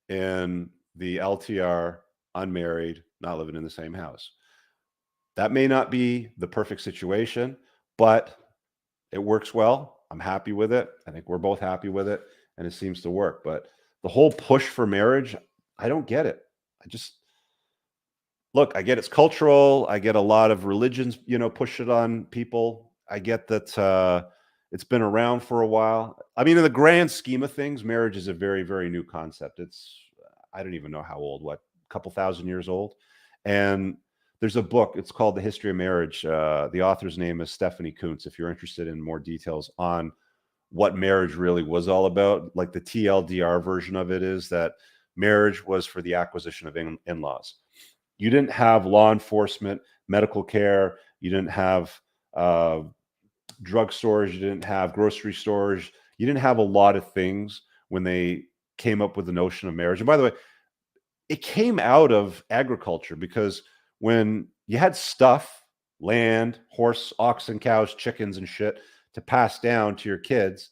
in the LTR, unmarried, not living in the same house. That may not be the perfect situation, but it works well. I'm happy with it. I think we're both happy with it, and it seems to work. But the whole push for marriage, I don't get it. Look, I get it's cultural. I get a lot of religions, push it on people. I get that it's been around for a while. I mean, in the grand scheme of things, marriage is a very, very new concept. I don't even know how old, what, a couple thousand years old. And there's a book, it's called The History of Marriage. The author's name is Stephanie Kuntz, if you're interested in more details on what marriage really was all about. Like the TLDR version of it is that marriage was for the acquisition of in-laws. You didn't have law enforcement, medical care. You didn't have drugstores. You didn't have grocery stores. You didn't have a lot of things when they came up with the notion of marriage. And by the way, it came out of agriculture, because when you had stuff, land, horse, oxen, cows, chickens, and shit to pass down to your kids,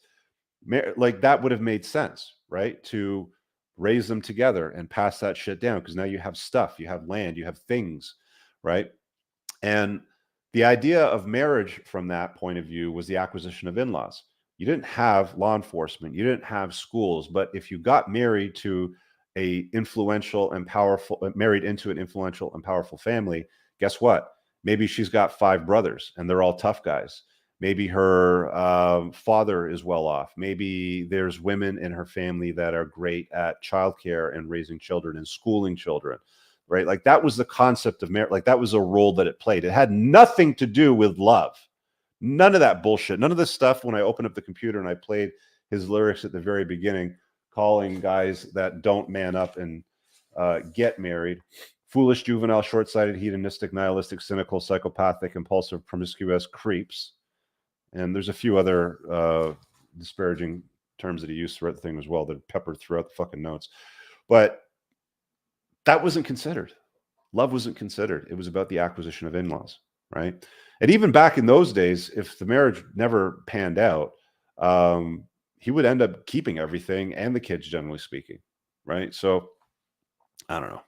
like that would have made sense, right? To raise them together and pass that shit down, because now you have stuff, you have land, you have things, right? And the idea of marriage from that point of view was the acquisition of in-laws. You didn't have law enforcement, you didn't have schools, but if you got married to married into an influential and powerful family, guess what? Maybe she's got 5 brothers and they're all tough guys. Maybe her father is well off. Maybe there's women in her family that are great at childcare and raising children and schooling children, right? Like that was the concept of marriage. Like that was a role that it played. It had nothing to do with love. None of that bullshit. None of this stuff. When I opened up the computer and I played his lyrics at the very beginning, calling guys that don't man up and get married foolish, juvenile, short-sighted, hedonistic, nihilistic, cynical, psychopathic, impulsive, promiscuous creeps. And there's a few other disparaging terms that he used throughout the thing as well that are peppered throughout the fucking notes. But that wasn't considered. Love wasn't considered. It was about the acquisition of in-laws, right? And even back in those days, if the marriage never panned out, he would end up keeping everything and the kids, generally speaking, right? So I don't know.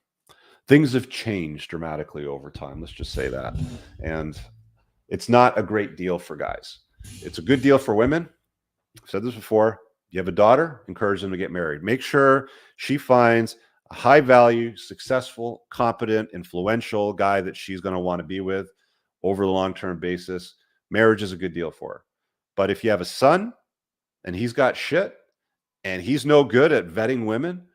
Things have changed dramatically over time. Let's just say that. And it's not a great deal for guys. It's a good deal for women. I've said this before. You have a daughter, encourage them to get married. Make sure she finds a high value, successful, competent, influential guy that she's going to want to be with over the long-term basis. Marriage is a good deal for her. But if you have a son and he's got shit and he's no good at vetting women,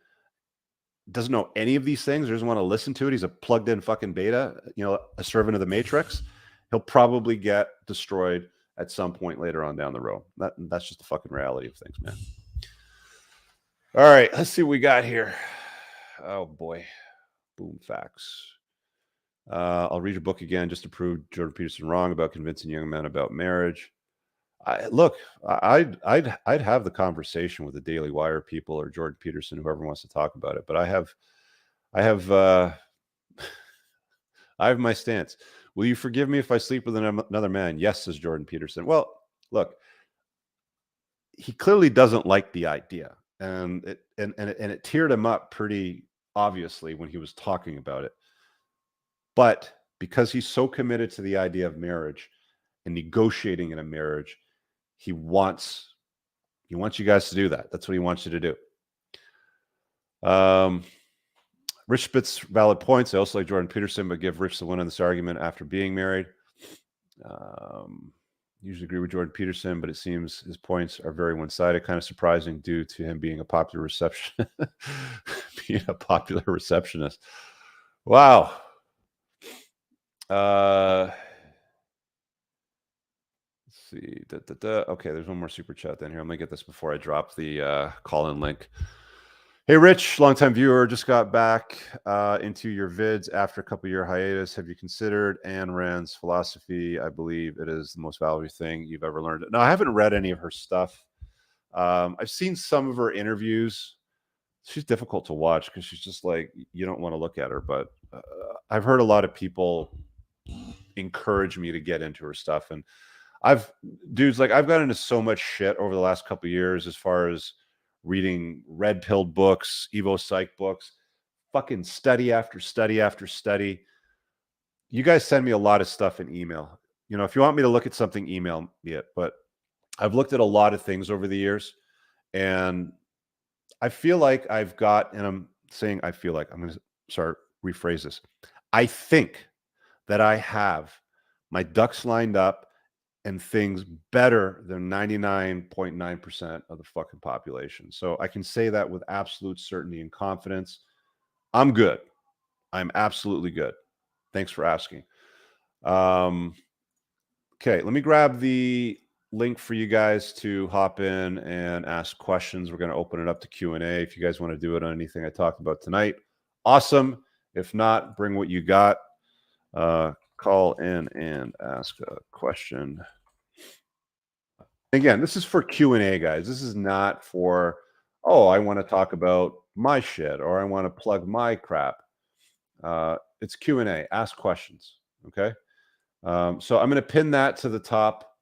doesn't know any of these things, doesn't want to listen to it, he's a plugged in fucking beta, a servant of the matrix, he'll probably get destroyed at some point later on down the road. That's just the fucking reality of things, man. All right, let's see what we got here. Oh boy. Boom facts. I'll read your book again just to prove Jordan Peterson wrong about convincing young men about marriage. I'd have the conversation with the Daily Wire people or Jordan Peterson, whoever wants to talk about it. But I have I have my stance. Will you forgive me if I sleep with another man? Yes, says Jordan Peterson. Well, look, he clearly doesn't like the idea, and it teared him up pretty obviously when he was talking about it. But because he's so committed to the idea of marriage and negotiating in a marriage, he wants you guys to do that. That's what he wants you to do. Rich spits valid points. I also like Jordan Peterson, but give Rich the win on this argument after being married. Usually agree with Jordan Peterson, but it seems his points are very one-sided. Kind of surprising due to him being a popular receptionist. Wow. Let's see. Okay, there's one more super chat then here. I'm gonna get this before I drop the call-in link. Hey, Rich, longtime viewer, just got back into your vids after a couple-year hiatus. Have you considered Ayn Rand's philosophy? I believe it is the most valuable thing you've ever learned. No, I haven't read any of her stuff. I've seen some of her interviews. She's difficult to watch because she's just like, you don't want to look at her. But I've heard a lot of people encourage me to get into her stuff. And I've got into so much shit over the last couple of years as far as reading red pilled books, Evo Psych books, fucking study after study after study. You guys send me a lot of stuff in email. You know, if you want me to look at something, email me it. But I've looked at a lot of things over the years, and I feel like I've got, and I'm saying I feel like, I'm going to rephrase this. I think that I have my ducks lined up and things better than 99.9% of the fucking population. So I can say that with absolute certainty and confidence. I'm good. I'm absolutely good. Thanks for asking. Okay, let me grab the link for you guys to hop in and ask questions. We're going to open it up to Q&A. If you guys want to do it on anything I talked about tonight, awesome. If not, bring what you got. Call in and ask a question. Again, this is for Q&A, guys. This is not for, oh, I want to talk about my shit or I want to plug my crap. It's Q&A. Ask questions, okay? So I'm going to pin that to the top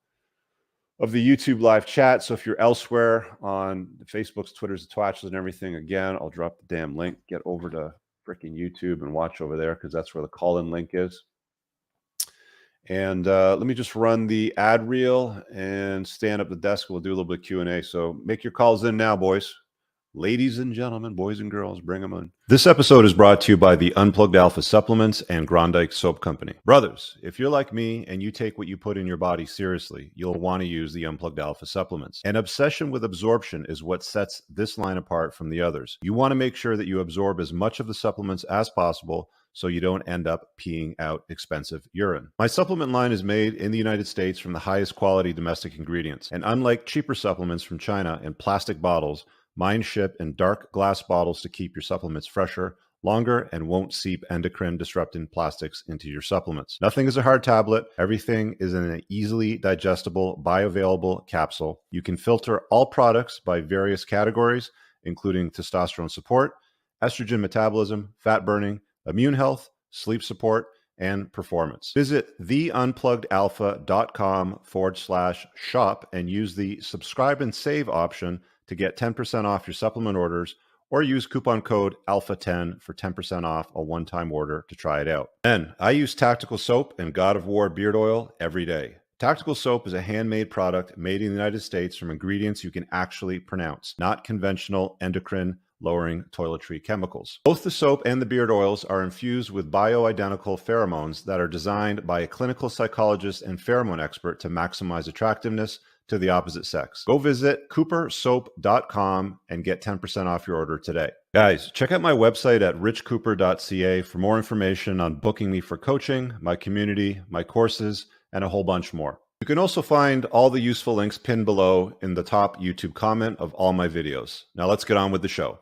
of the YouTube live chat. So if you're elsewhere on the Facebooks, Twitters, the Twitches, and everything, again, I'll drop the damn link. Get over to freaking YouTube and watch over there because that's where the call-in link is. And let me just run the ad reel and stand up the desk. We'll do a little bit of Q&A. So make your calls in now, boys. Ladies and gentlemen, boys and girls, bring them in. This episode is brought to you by the Unplugged Alpha Supplements and Grondike Soap Company. Brothers, if you're like me and you take what you put in your body seriously, you'll want to use the Unplugged Alpha Supplements. An obsession with absorption is what sets this line apart from the others. You want to make sure that you absorb as much of the supplements as possible so you don't end up peeing out expensive urine. My supplement line is made in the United States from the highest quality domestic ingredients. And unlike cheaper supplements from China in plastic bottles, mine ship in dark glass bottles to keep your supplements fresher, longer, and won't seep endocrine disrupting plastics into your supplements. Nothing is a hard tablet. Everything is in an easily digestible, bioavailable capsule. You can filter all products by various categories, including testosterone support, estrogen metabolism, fat burning, immune health, sleep support, and performance. Visit theunpluggedalpha.com/shop and use the subscribe and save option to get 10% off your supplement orders, or use coupon code ALPHA10 for 10% off a one-time order to try it out. Then, I use Tactical Soap and God of War beard oil every day. Tactical Soap is a handmade product made in the United States from ingredients you can actually pronounce, not conventional endocrine-lowering toiletry chemicals. Both the soap and the beard oils are infused with bioidentical pheromones that are designed by a clinical psychologist and pheromone expert to maximize attractiveness to the opposite sex. Go visit coopersoap.com and get 10% off your order today. Guys, check out my website at richcooper.ca for more information on booking me for coaching, my community, my courses, and a whole bunch more. You can also find all the useful links pinned below in the top YouTube comment of all my videos. Now let's get on with the show.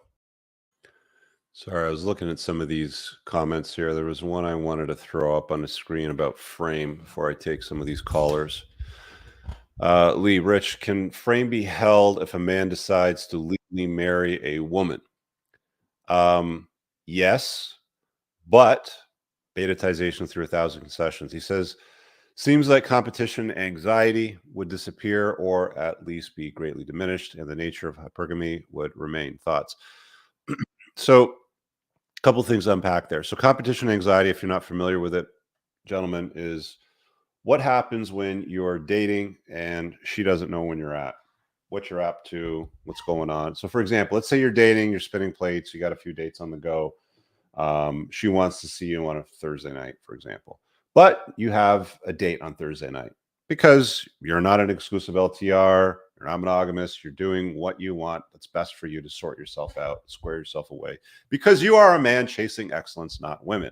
Sorry, I was looking at some of these comments here. There was one I wanted to throw up on the screen about frame before I take some of these callers. Lee, Rich, can frame be held if a man decides to legally marry a woman? Yes, but betatization through 1,000 concessions. He says, seems like competition anxiety would disappear or at least be greatly diminished, and the nature of hypergamy would remain. Thoughts? So, a couple things to unpack there. So, competition anxiety, if you're not familiar with it, gentlemen, is what happens when you're dating and she doesn't know when you're at, what you're up to, what's going on. So, for example, let's say you're dating, you're spinning plates, you got a few dates on the go. She wants to see you on a Thursday night, for example, but you have a date on Thursday night because you're not an exclusive LTR, you're not monogamous, you're doing what you want. That's best for you to sort yourself out, square yourself away, because you are a man chasing excellence, not women.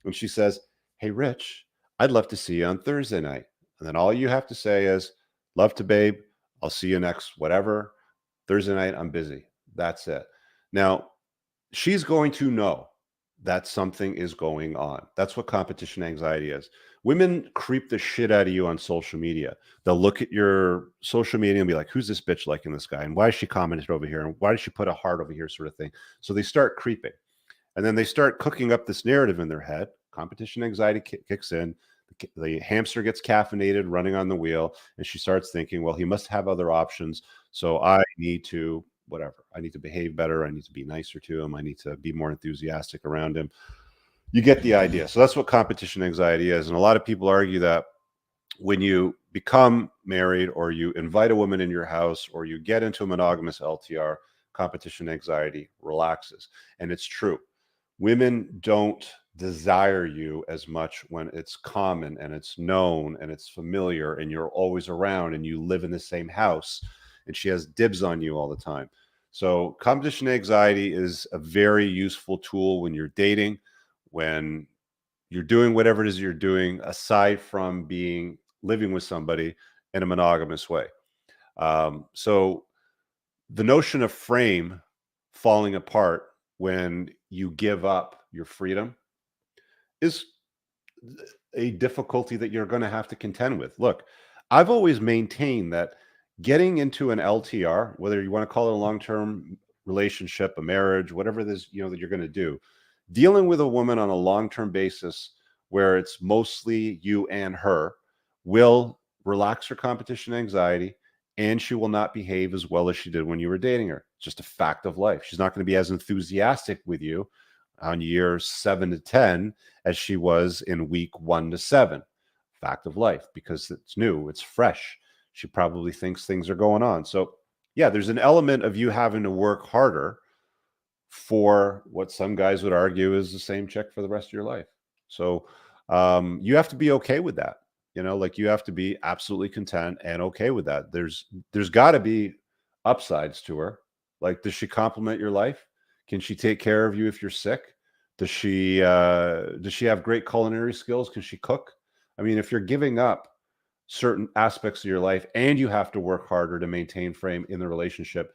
When she says, "Hey, Rich, I'd love to see you on Thursday night," and then all you have to say is, "Love to, babe. I'll see you next whatever. Thursday night, I'm busy." That's it. Now, she's going to know that something is going on. That's what competition anxiety is. Women creep the shit out of you on social media. They'll look at your social media and be like, "Who's this bitch liking this guy? And why is she commented over here? And why did she put a heart over here?" Sort of thing. So they start creeping. And then they start cooking up this narrative in their head. Competition anxiety kicks in. The hamster gets caffeinated running on the wheel. And she starts thinking, well, he must have other options. So I need to, whatever, I need to behave better. I need to be nicer to him. I need to be more enthusiastic around him. You get the idea. So that's what competition anxiety is. And a lot of people argue that when you become married or you invite a woman in your house or you get into a monogamous LTR, competition anxiety relaxes. And it's true. Women don't desire you as much when it's common and it's known and it's familiar and you're always around and you live in the same house and she has dibs on you all the time. So competition anxiety is a very useful tool when you're dating, when you're doing whatever it is you're doing, aside from being living with somebody in a monogamous way. So the notion of frame falling apart when you give up your freedom is a difficulty that you're going to have to contend with. Look, I've always maintained that getting into an LTR, whether you want to call it a long-term relationship, a marriage, whatever it is, that you're going to do, dealing with a woman on a long-term basis where it's mostly you and her will relax her competition anxiety, and she will not behave as well as she did when you were dating her. It's just a fact of life. She's not going to be as enthusiastic with you on years 7 to 10 as she was in week 1 to 7. Fact of life, because it's new, it's fresh. She probably thinks things are going on. So, yeah, there's an element of you having to work harder for what some guys would argue is the same chick for the rest of your life. So, you have to be okay with that. Like you have to be absolutely content and okay with that. There's got to be upsides to her. Like, does she complement your life? Can she take care of you if you're sick? Does she have great culinary skills? Can she cook? I mean, if you're giving up certain aspects of your life and you have to work harder to maintain frame in the relationship,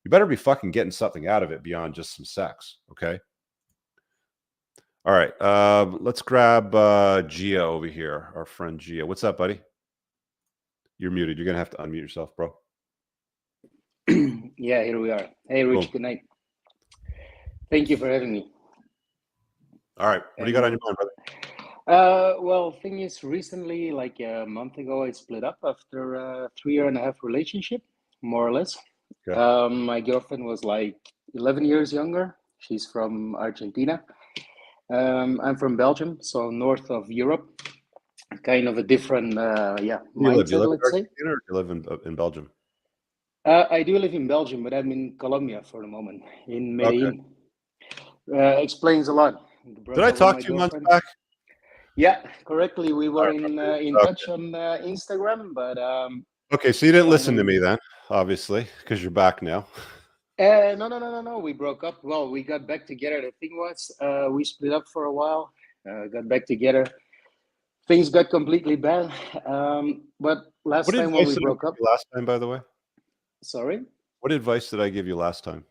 you better be fucking getting something out of it beyond just some sex. Okay. All right. Let's grab Gia over here, our friend Gia. What's up, buddy? You're muted. You're gonna have to unmute yourself, bro. Yeah, here we are. Hey, Rich. Boom. Good night. Thank you for having me. All right. What do you got on your mind, brother? Well, thing is, recently, like a month ago, I split up after a 3.5-year relationship, more or less. Okay. My girlfriend was like 11 years younger. She's from Argentina. I'm from Belgium, so north of Europe. Kind of a different, Where do you live? You mindset, live in let's say. Argentina or do you live in Belgium? I do live in Belgium, but I'm in Colombia for the moment, in Okay. Medellin. Explains a lot. Did I Broke up with talk my to you months girlfriend. back? Yeah, correctly. We All were right, in okay. in touch on Instagram, but Okay, so you didn't listen to finally, me then, obviously, because you're back now. no. We broke up. Well, we got back together. The thing was, we split up for a while. Got back together. Things got completely bad. But last What time when we advice did I broke give up, you last time, by the way? sorry, What advice did I give you last time?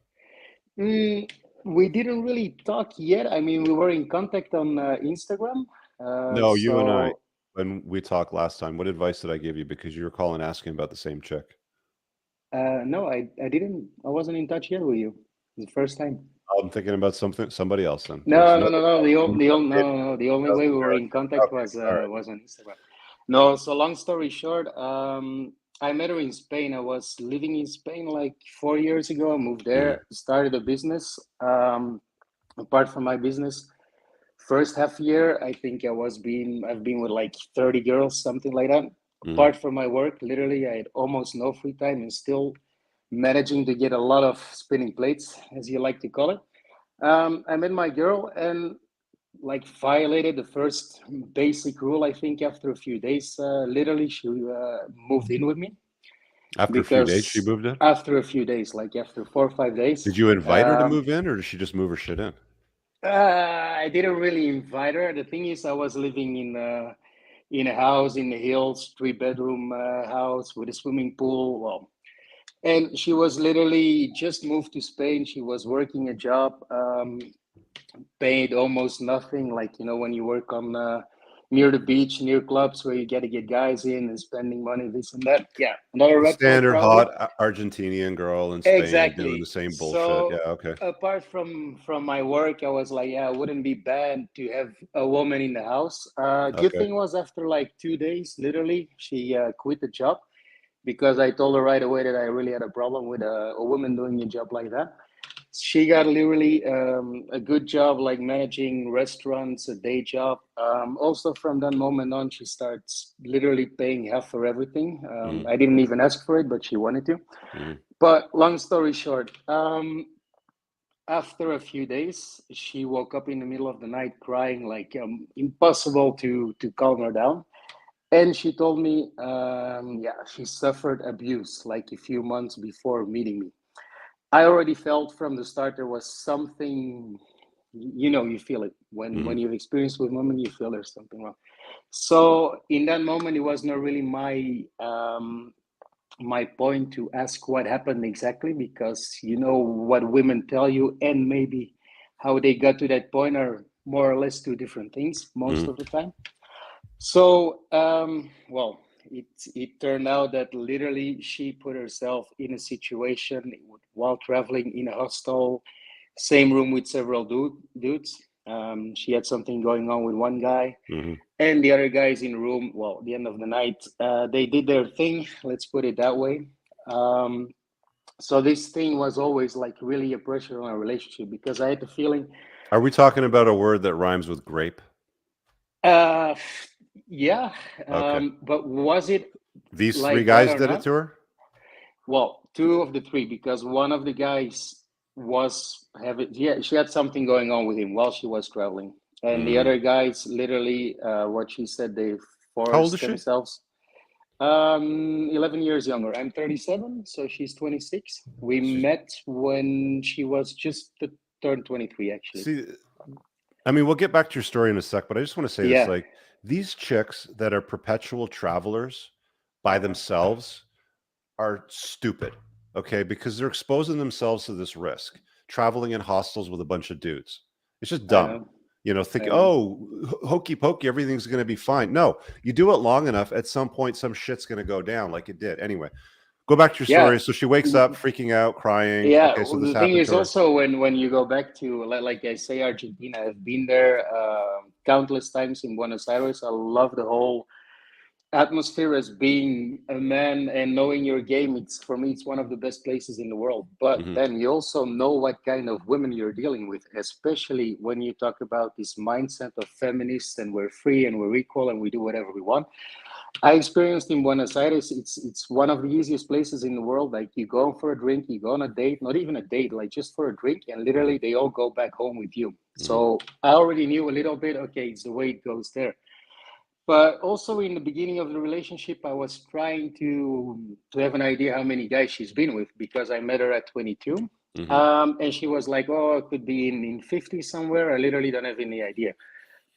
mm, we didn't really talk yet. I mean, we were in contact on Instagram. No, you and I, So when we talked last time, what advice did I give you? Because you were calling asking about the same chick. no, I didn't. I wasn't in touch yet with you. It's the first time. I'm thinking about somebody else then. There's No. another No. The only way we were in contact all right. was on Instagram. No, so long story short, I met her in Spain. I was living in Spain like 4 years ago. I moved Mhm, there, started a business. Apart from my business, first half year, I think I've been with like 30 girls, something like that. mhm. Apart from my work, literally, I had almost no free time and still managing to get a lot of spinning plates, as you like to call it. I met my girl and like violated the first basic rule. I think after a few days, literally, she moved in with me After a few days, she because moved in? after a few days, like after 4 or 5 days, Did you invite her to um, move in, or did she just move her shit in? I didn't really invite her. The thing is, I was living in a house in the hills, 3 bedroom house with a swimming pool. Well, and she was literally just moved to Spain. She was working a job, paid almost nothing. Like when you work on near the beach, near clubs where you get to get guys in and spending money, this and that. Yeah, another The red flag standard probably. hot Argentinian girl in Spain doing the Exactly. same bullshit. Yeah, So okay. apart from my work, I was like, yeah, it wouldn't be bad to have a woman in the house. Good Okay. thing was after like 2 days, literally, she quit the job because I told her right away that I really had a problem with a woman doing a job like that. She got literally a good job, like managing restaurants, a day job. Also, from that moment on, she starts literally paying half for everything. Mhm, I didn't even ask for it, but she wanted to. mhm, But long story short, after a few days, she woke up in the middle of the night crying, like impossible to calm her down. And she told me, yeah, she suffered abuse like a few months before meeting me. I already felt from the start there was something, you feel it when mhm, you've experienced with women, you feel there's something wrong. So in that moment, it was not really my point to ask what happened exactly because you know what women tell you and maybe how they got to that point are more or less two different things most mhm. of the time. So, well, it turned out that literally she put herself in a situation while traveling in a hostel, same room with several dudes. She had something going on with one guy, Mhm. and the other guys in the room. Well, at the end of the night, they did their thing. Let's put it that way. Um, so this thing was always like really a pressure on our relationship because I had the feeling, Are we talking about a word that rhymes with grape? uh, yeah, Okay. but was it These 3 like that guys or did it not? to her? Well, two of the three, because one of the guys was having, yeah, she had something going on with him while she was traveling, and the Mm. other guys, literally, what she said, they How old is forced she? themselves. 11 years younger. I'm 37, so she's 26. We She's met when she was just turned 23, actually. see, I mean, we'll get back to your story in a sec, but I just wanna say this, Yeah. like, these chicks that are perpetual travelers by themselves are stupid, okay? Because they're exposing themselves to this risk, traveling in hostels with a bunch of dudes. It's just I dumb. know. Think, I know. oh, hokey pokey, everything's going to be fine. No, you do it long enough, at some point, some shit's going to go down like it did. Anyway, go back to your Yeah. story. So she wakes up freaking out, crying. Yeah, Okay, so well, this the thing happened is to her. also when you go back to like I say Argentina, I've been there countless times in Buenos Aires. I love the whole atmosphere as being a man and knowing your game. It's for me, it's one of the best places in the world. But Hmm. then you also know what kind of women you're dealing with, especially when you talk about this mindset of feminists and we're free and we're equal and we do whatever we want. I experienced in Buenos Aires. It's one of the easiest places in the world. Like you go for a drink, you go on a date, not even a date, like just for a drink, and Hmm. literally they all go back home with you. Hmm. So I already knew a little bit. Okay, it's the way it goes there. But also in the beginning of the relationship, I was trying to have an idea how many guys she's been with because I met her at 22. Hmm. And she was like, "Oh, it could be in 50 somewhere." I literally don't have any idea.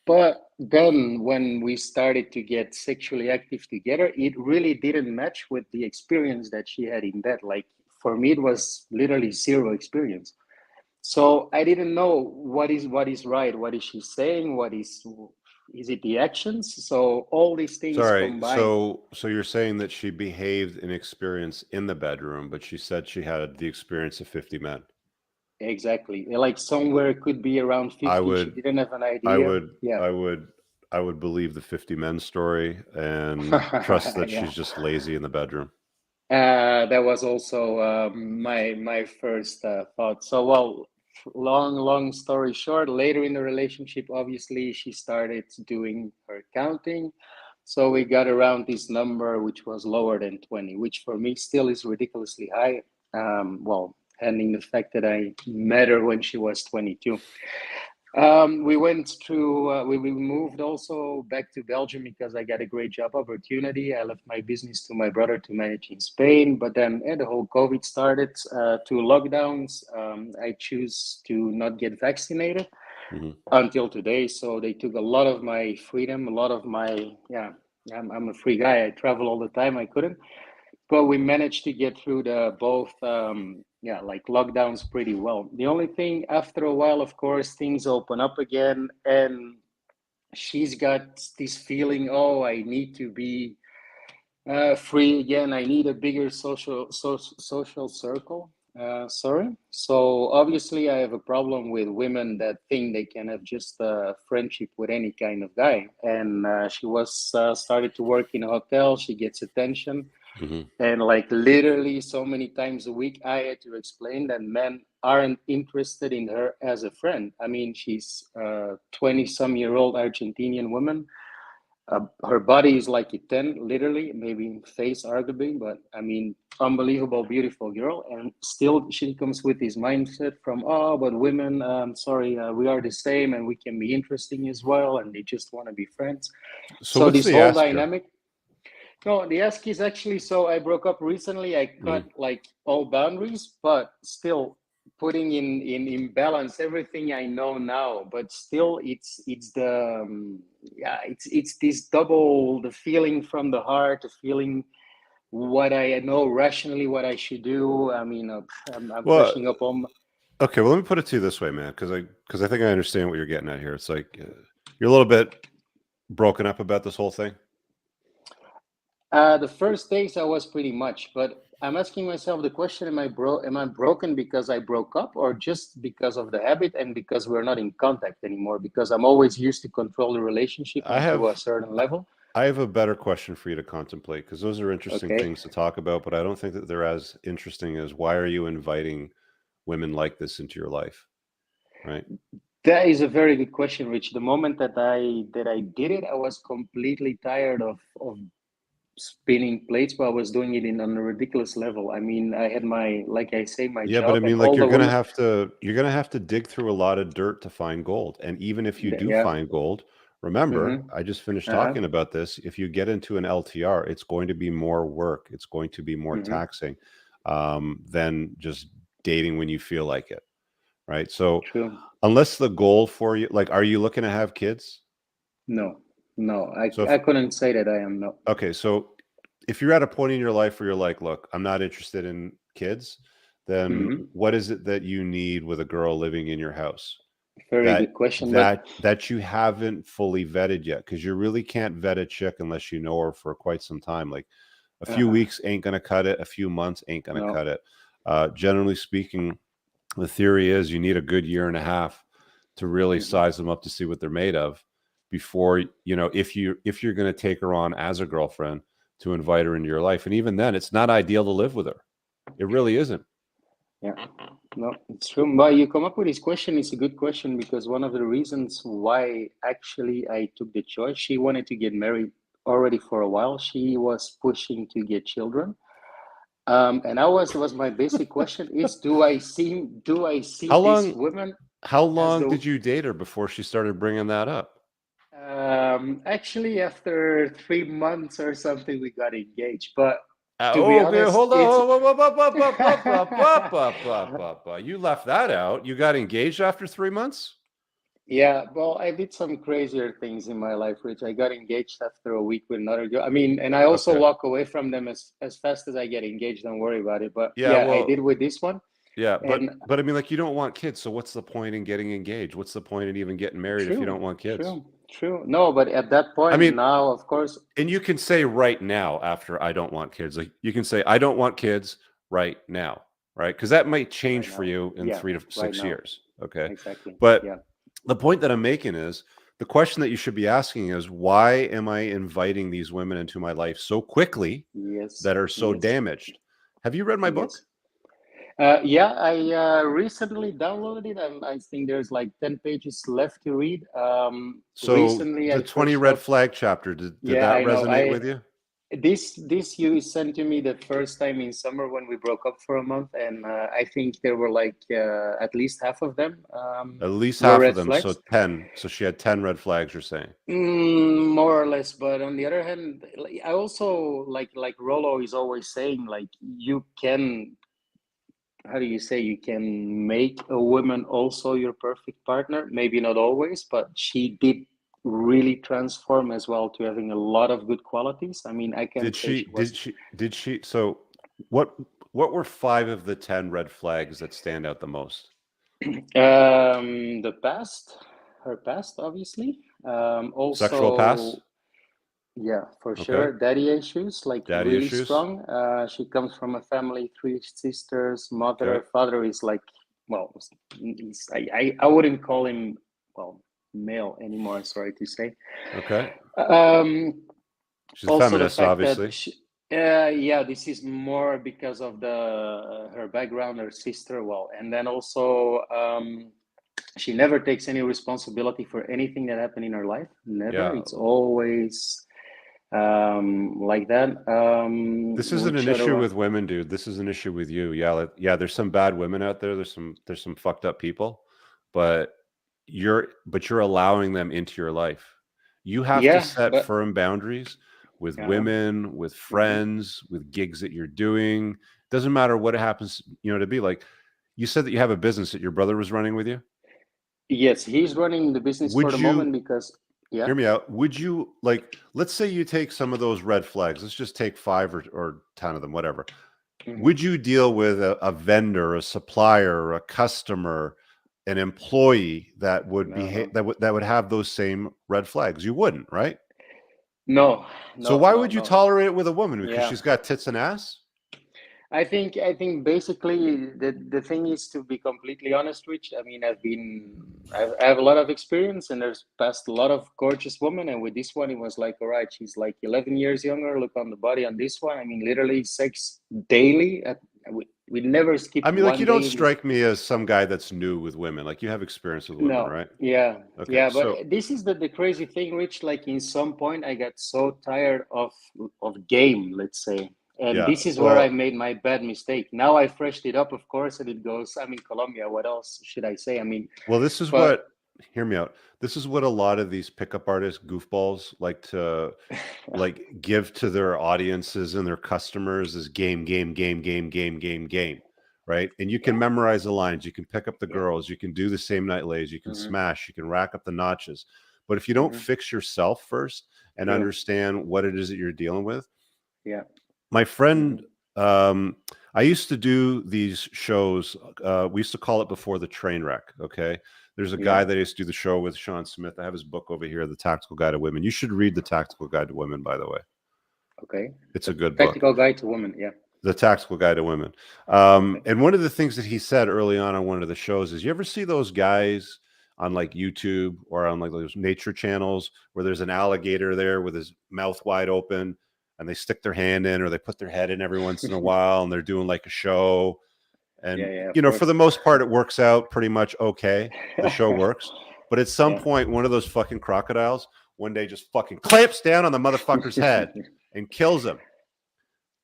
But then when we started to get sexually active together, it really didn't match with the experience that she had in bed. Like for me, it was literally zero experience. So I didn't know what is right, what is she saying, what is it the actions? So all these things Sorry. combined. So you're saying that she behaved in experience in the bedroom, but she said she had the experience of 50 men. Exactly. Like somewhere it could be around I 50. She would didn't have an I idea. would Yeah. I would I would believe the 50 men story and trust that Yeah. she's just lazy in the bedroom. That was also my first thought. So, well, long story short, later in the relationship, obviously, she started doing her counting. So we got around this number, which was lower than 20, which for me still is ridiculously high. Well, handling the fact that I met her when she was 22. We went through, we moved also back to Belgium because I got a great job opportunity. I left my business to my brother to manage in Spain. But then the whole COVID started, two lockdowns. I choose to not get vaccinated until today. So they took a lot of my freedom, a lot of my, I'm a free guy. I travel all the time. I couldn't. But we managed to get through the both like lockdowns pretty well. The only thing, after a while, of course, things open up again, and she's got this feeling, oh, I need to be free again. I need a bigger social circle. Sorry. So obviously, I have a problem with women that think they can have just a friendship with any kind of guy. And she was started to work in a hotel. She gets attention. And like literally so many times a week, I had to explain that men aren't interested in her as a friend. I mean, she's a 20-some-year-old Argentinian woman. Her body is like a 10, literally, maybe face arguably, but I mean, unbelievable, beautiful girl. And still she comes with this mindset from, oh, but women, sorry, we are the same and we can be interesting as well. And they just want to be friends. So So what's this the whole ask here? dynamic. No, the ask is actually, so I broke up recently. I cut like all boundaries, but still putting in balance everything I know now. But still, it's the it's this double, the feeling from the heart, the feeling what I know rationally what I should do. I mean, I'm Well, brushing up on. okay, well, let me put it to you this way, man, because I think I understand what you're getting at here. It's like you're a little bit broken up about this whole thing. The first days I was pretty much, but I'm asking myself the question: Am I broken because I broke up, or just because of the habit and because we're not in contact anymore? Because I'm always used to control the relationship I until a have certain level. I have a better question for you to contemplate because those are interesting Okay, things to talk about, but I don't think that they're as interesting as why are you inviting women like this into your life, right? that is a very good question, Rich. The moment that I did it, I was completely tired of spinning plates, but I was doing it on a ridiculous level. I mean, I had my, like I say, my Yeah, but job I and mean, like all the women. you're gonna have to dig through a lot of dirt to find gold. And even if you do Yeah. find gold, remember, Mm-hmm. I just finished Uh-huh. talking about this. If you get into an LTR, it's going to be more work. It's going to be more Mm-hmm. taxing than just dating when you feel like it, right? So, True. unless the goal for you, like, are you looking to have kids? No, no, So, I couldn't say that I am. No. okay, so if you're at a point in your life where you're like, look, I'm not interested in kids, then Mm-hmm. what is it that you need with a girl living in your house? Very that good question, but that you haven't fully vetted yet, because you really can't vet a chick unless you know her for quite some time. Like a few uh-huh. weeks ain't gonna cut it, a few months ain't gonna No. cut it. Generally speaking, the theory is you need a good year and a half to really Mm-hmm. size them up to see what they're made of before, if you're going to take her on as a girlfriend, to invite her into your life. And even then, it's not ideal to live with her. It really isn't. Yeah. No, it's true. But you come up with this question. It's a good question because one of the reasons why actually I took the choice, she wanted to get married already for a while. She was pushing to get children. And I was my basic question is, do I see how this long woman how as long the did you date her before she started bringing that up? actually after 3 months or something we got engaged. But to be Okay, honest, hold it's on. You left that out. You got engaged after 3 months? yeah, well, I did some crazier things in my life, Rich. I got engaged after a week with another girl. I mean, and I also Okay. walk away from them as fast as I get engaged. Don't worry about it. But Yeah, yeah, I well, did with this one. yeah, And but I mean, like, you don't want kids, so what's the point in getting engaged? What's the point in even getting married if you don't true, want kids? true. No, but at that I point mean, now, of course, and you can say right now after I don't want kids. Like, you can say I don't want kids right now, right? Because that might change right for now. you in Yeah, 3 to right 6 now. years. Okay. Exactly. But Yeah. the point that I'm making is the question that you should be asking is, why am I inviting these women into my life so quickly Yes. that are so Yes. damaged? Have you read my book? Yes. Yeah, I recently downloaded it, and I think there's like 10 pages left to read. So Recently, the I 20 first red got, flag chapter, did yeah, that I know. resonate with you? this you sent to me the first time in summer when we broke up for a month, and I think there were like at least half of them At least were half of red them. So flags. 10. So she had 10 red flags, you're saying. More or less, but on the other hand, I also like Rolo is always saying, like, you can, how do you say, you can make a woman also your perfect partner. Maybe not always, but she did really transform as well to having a lot of good qualities. I mean, I can't Did say she she was. did she so what were 5 of the 10 red flags that stand out the most? The past, her past, obviously. Sexual past? Also, yeah, for Okay. sure. Daddy issues, like Daddy really issues? strong. She comes from a family, three sisters, Okay. mother, father is like, well, I wouldn't call him, well, male anymore, sorry to say. Okay. Um, She's a Also the feminist, fact that obviously. she, yeah, this is more because of the her background, her sister, well, and then also she never takes any responsibility for anything that happened in her life. Never. Yeah. It's always like that. This isn't Which an other issue one? with women, dude. This is an issue with you. Yeah, yeah, there's some bad women out there. There's some fucked up people, but you're allowing them into your life. You have to Yeah, set but firm boundaries with yeah. women, with Hmm. friends, with gigs that you're doing. Doesn't matter what it happens, to be like. You said that you have a business that your brother was running with you. Yes, he's running the business for Would the you moment because yeah. hear me out? Would you like, let's say you take some of those red flags. Let's just take 5 or 10 of them, whatever. Hmm. Would you deal with a vendor, a supplier, a customer, an employee that would No, behave no, that would have those same red flags? You wouldn't, right? no, So no, why no, would you no. tolerate it with a woman? Because Yeah. she's got tits and ass? I think basically the thing is, to be completely honest, Rich. I mean, I have a lot of experience, and there's past a lot of gorgeous women, and with this one it was like, all right, she's like 11 years younger. Look on the body on this one. I mean, literally sex daily. We never skip I mean, like, you one don't day. We strike me as some guy that's new with women. Like, you have experience with women, No, right? yeah, Okay. yeah, So, but this is the crazy thing, Rich. Like in some point, I got so tired of game, let's say, and yeah. this is where I Well, made my bad mistake. Now I freshed it up, of course, and it goes. I'm in Colombia. What else should I say? I mean, this is but what, hear me out. This is what a lot of these pickup artists, goofballs, like to give to their audiences and their customers is game, game, game, game, game, game, game, right? And you can yeah, memorize the lines, you can pick up the yeah, girls, you can do the same night lays, you can hmm, smash, you can rack up the notches. But if you don't hmm, fix yourself first and true, understand what it is that you're dealing with, yeah, my hmm, friend, um, I used to do these shows. We used to call it Before the Train Wreck. Okay. There's a yeah, guy that I used to do the show with, Sean Smith. I have his book over here, The Tactical Guide to Women. You should read The Tactical Guide to Women, by the way. okay. It's a The good book. tactical guide to women, yeah, The Tactical Guide to Women. okay, And one of the things that he said early on one of the shows is, you ever see those guys on like YouTube or on like those nature channels where there's an alligator there with his mouth wide open and they stick their hand in or they put their head in every once in a while and they're doing like a show. yeah, And, yeah, of for course, the most part, it works out pretty much okay. The show works. But at some yeah. point, one of those fucking crocodiles one day just fucking clamps down on the motherfucker's head and kills him.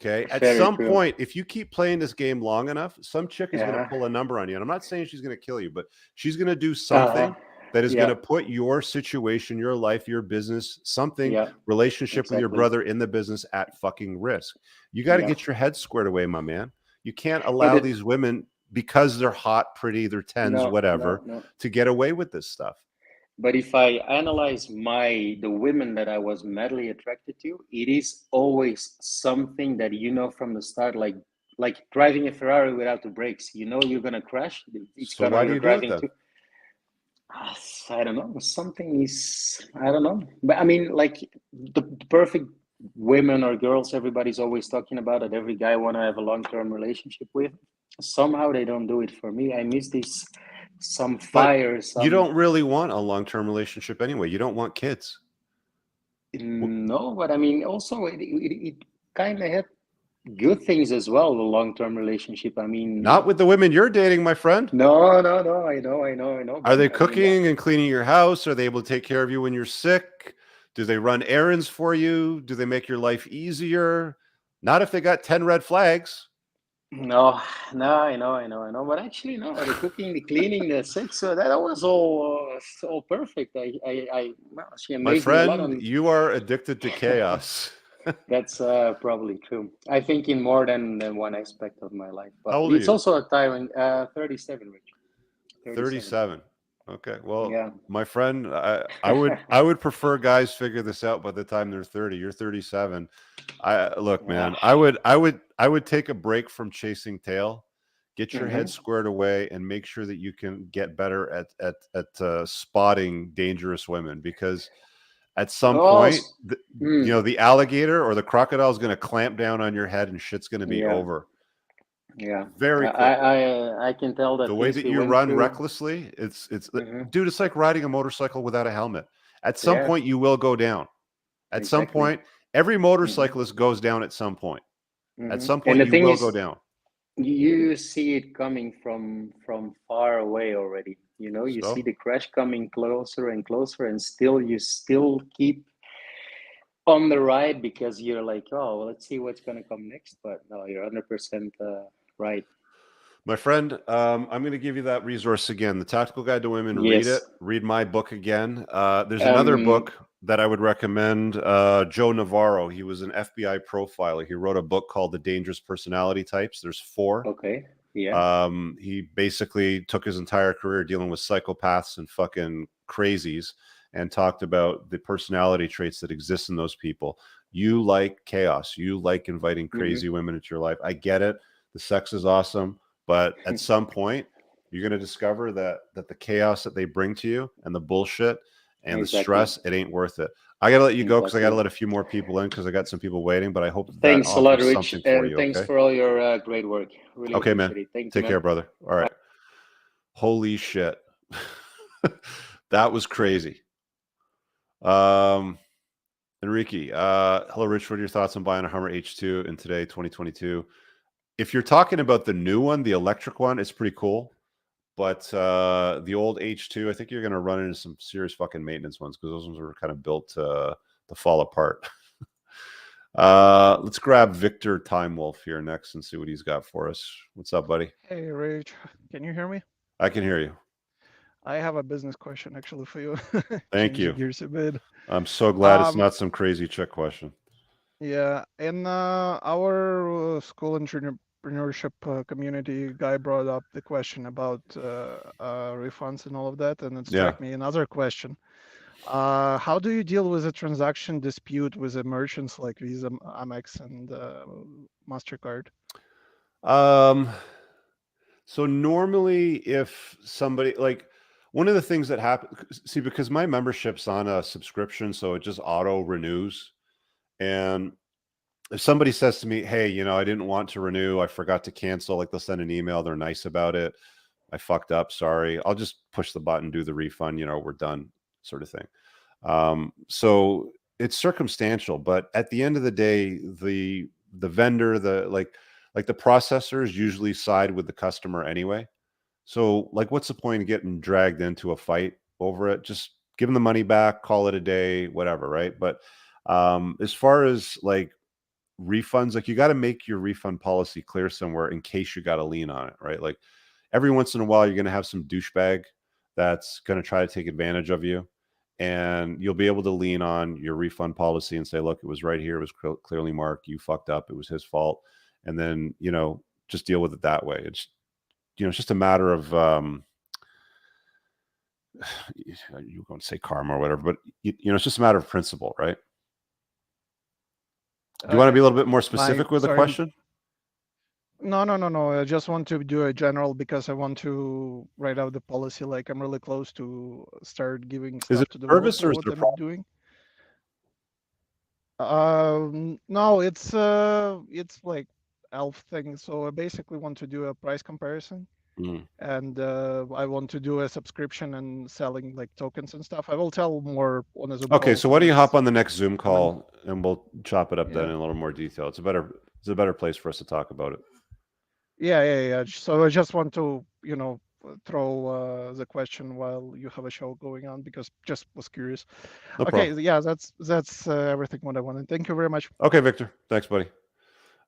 Okay. At Very some true. point, if you keep playing this game long enough, some chick is going to Yeah. pull a number on you. And I'm not saying she's going to kill you, but she's going to do Uh-huh. something that is going Yeah. to put your situation, your life, your business, something, Yeah. relationship with your Exactly. brother in the business at fucking risk. You got to Yeah. get your head squared away, my man. You can't But allow these women, because they're hot, pretty, they're tens, no, no, whatever, no. to get away with this stuff. But if I analyze the women that I was madly attracted to, it is always something that you know from the start, like driving a Ferrari without the brakes. You know you're gonna crash. It's So gonna why do you're you do it driving then? to. I don't know. Something is I don't know. But I mean, like the perfect women or girls, everybody's always talking about it. Every guy want to have a long-term relationship with. Somehow they don't do it for me. I miss this some But fire, you some don't really want a long-term relationship anyway. You don't want kids. no, but I mean also it kind of had good things as well, the long-term relationship. I Not mean, with the women you're dating, my friend. no, no, no, I know, Are but they I mean, cooking and cleaning your house? Are they able to take care of you when you're sick? Do they run errands for you? Do they make your life easier? Not if they got 10 red flags. No, no, I know. But actually, no, the cooking, the cleaning, the sex, that was all perfect. Well, she My amazed me a lot friend, on. you are addicted to chaos. That's probably true. I think in more than one aspect of my life, but How old are it's you? also a tiring. 37, Rich. 37. 37. Okay. Well, Yeah. my friend, I would prefer guys figure this out by the time they're 30. You're 37. Look, Yeah. man, I would take a break from chasing tail, get your head Hmm. squared away, and make sure that you can get better at spotting dangerous women, because at some Oh, point, the alligator or the crocodile is going to clamp down on your head and shit's going to be yeah, over yeah. very I quickly. I can tell The that way things that we you went run through. recklessly, Hmm. dude, it's like riding a motorcycle without a helmet. At some Yeah, point, you will go down. At some exactly. point, every Hmm. motorcyclist goes down at some point. At Hmm. some And point, the you thing will go is, down. you see it coming from far away already. You see So, the crash coming closer and closer, and still you still keep on the ride because you're like, oh, well, let's see what's gonna come next. But no, you're 100% right. my friend, I'm going to give you that resource again. The Tactical Guide to Women. Read it. Yes. Read my book again. There's another Um. book that I would recommend. Joe Navarro. He was an FBI profiler. He wrote a book called The Dangerous Personality Types. There's 4. Okay. Yeah. He basically took his entire career dealing with psychopaths and fucking crazies and talked about the personality traits that exist in those people. You like chaos. You like inviting Hmm. crazy women into your life. I get it. The sex is awesome, but at some point, you're going to discover that the chaos that they bring to you and the bullshit and the Exactly. stress, it ain't worth it. I got to let you go because I got to Exactly. let a few more people in because I got some people waiting, but I hope that Thanks a lot, offers Rich, something for and you. thanks Okay. for all your great work. Really Okay, man. appreciate it. Thank you, Take care, man. brother. All right. Holy shit. That was crazy. Um, Enrique, hello, Rich. What are your thoughts on buying a Hummer H2 in today, 2022? If you're talking about the new one, the electric one, it's pretty cool. But the old H2, I think you're going to run into some serious fucking maintenance ones because those ones were kind of built to fall apart. Let's grab Victor Time Wolf here next and see what he's got for us. What's up, buddy? Hey, Rich, can you hear me? I can hear you. I have a business question actually for you. Thank Changing you. gears a bit. I'm so glad it's Um, not some crazy chick question. yeah, in our school entrepreneurship community, guy brought up the question about refunds and all of that, and it Yeah. struck me another question. How do you deal with a transaction dispute with the merchants like Visa, Amex, and Mastercard? So normally if somebody like one of the things that happens, see, because my membership's on a subscription, so it just auto renews. And if somebody says to me, hey, I didn't want to renew, I forgot to cancel, like they'll send an email, they're nice about it. I fucked up, sorry. I'll just push the button, do the refund, we're done, sort of thing. So it's circumstantial, but at the end of the day, the vendor, like the processors usually side with the customer anyway. So like, what's the point of getting dragged into a fight over it? Just give them the money back, call it a day, whatever, right? But as far as like refunds, like you got to make your refund policy clear somewhere in case you got to lean on it, right? Like every once in a while, you're going to have some douchebag that's going to try to take advantage of you. And you'll be able to lean on your refund policy and say, look, it was right here. It was clearly marked. You fucked up. It was his fault. And then, just deal with it that way. It's just a matter of, you won't say karma or whatever, but it's just a matter of principle, right? Do you want to be a little bit more My specific with the sorry, question? No, no, no, no. I just want to do a general because I want to write out the policy. Like I'm really close to start giving Is it stuff to a service developer or is what it a I'm product? doing. No, it's like elf thing. So I basically want to do a price comparison, Mm. and I want to do a subscription and selling like tokens and stuff. I will tell more on a Zoom Okay, call so why don't you once hop on the next Zoom I'm in. call and we'll chop it up then Yeah, in a little more detail. It's a better place for us to talk about it. yeah. So I just want to, throw the question while you have a show going on because just was curious. No Okay, problem. yeah, that's everything what I wanted. Thank you very much. Okay, Victor. Thanks, buddy.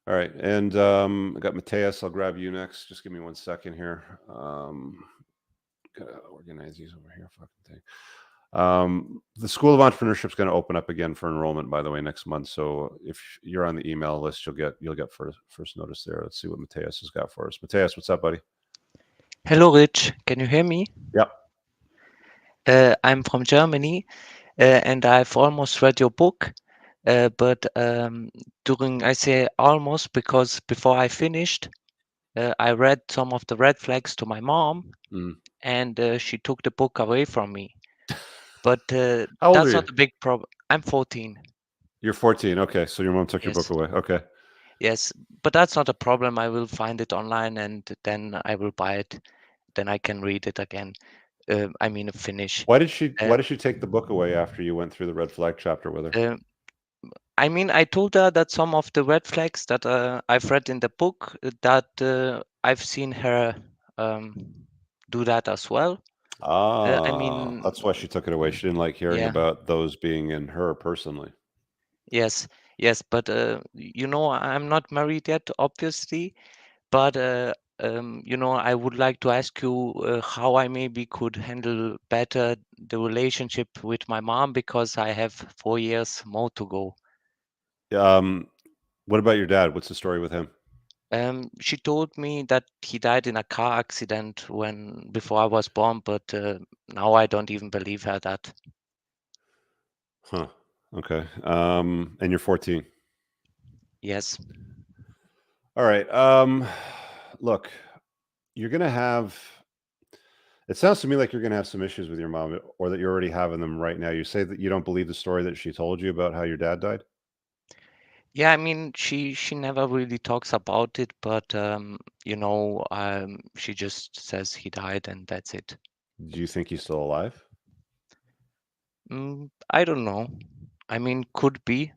All right, and I got Mateus. I'll grab you next. Just give me 1 second here. Gotta organize these over here. Fucking thing. The School of Entrepreneurship is going to open up again for enrollment, by the way, next month. So if you're on the email list, you'll get first notice there. Let's see what Mateus has got for us. Mateus, what's up, buddy? Hello, Rich. Can you hear me? Yep. I'm from Germany, and I've almost read your book. But I say almost because before I finished, I read some of the red flags to my mom, and she took the book away from me. But How old are that's you? not a big problem. I'm 14. You're 14. Okay, so your mom took your book Yes. away. Okay. Yes, but that's not a problem. I will find it online, and then I will buy it. Then I can read it again. Finish. Why did she take the book away after you went through the red flag chapter with her? I told her that some of the red flags that I've read in the book that I've seen her do that as well. That's why she took it away. She didn't like hearing Yeah. about those being in her personally. Yes, but I'm not married yet, obviously, but I would like to ask you how I maybe could handle better the relationship with my mom because I have 4 years more to go. What about your dad? What's the story with him? She told me that he died in a car accident before I was born, but now I don't even believe her that. Huh. Okay. And you're 14. Yes. All right. Look, you're gonna have. It sounds to me like you're gonna have some issues with your mom, or that you're already having them right now. You say that you don't believe the story that she told you about how your dad died. Yeah, she never really talks about it, but she just says he died and that's it. Do you think he's still alive? I don't know. Could be.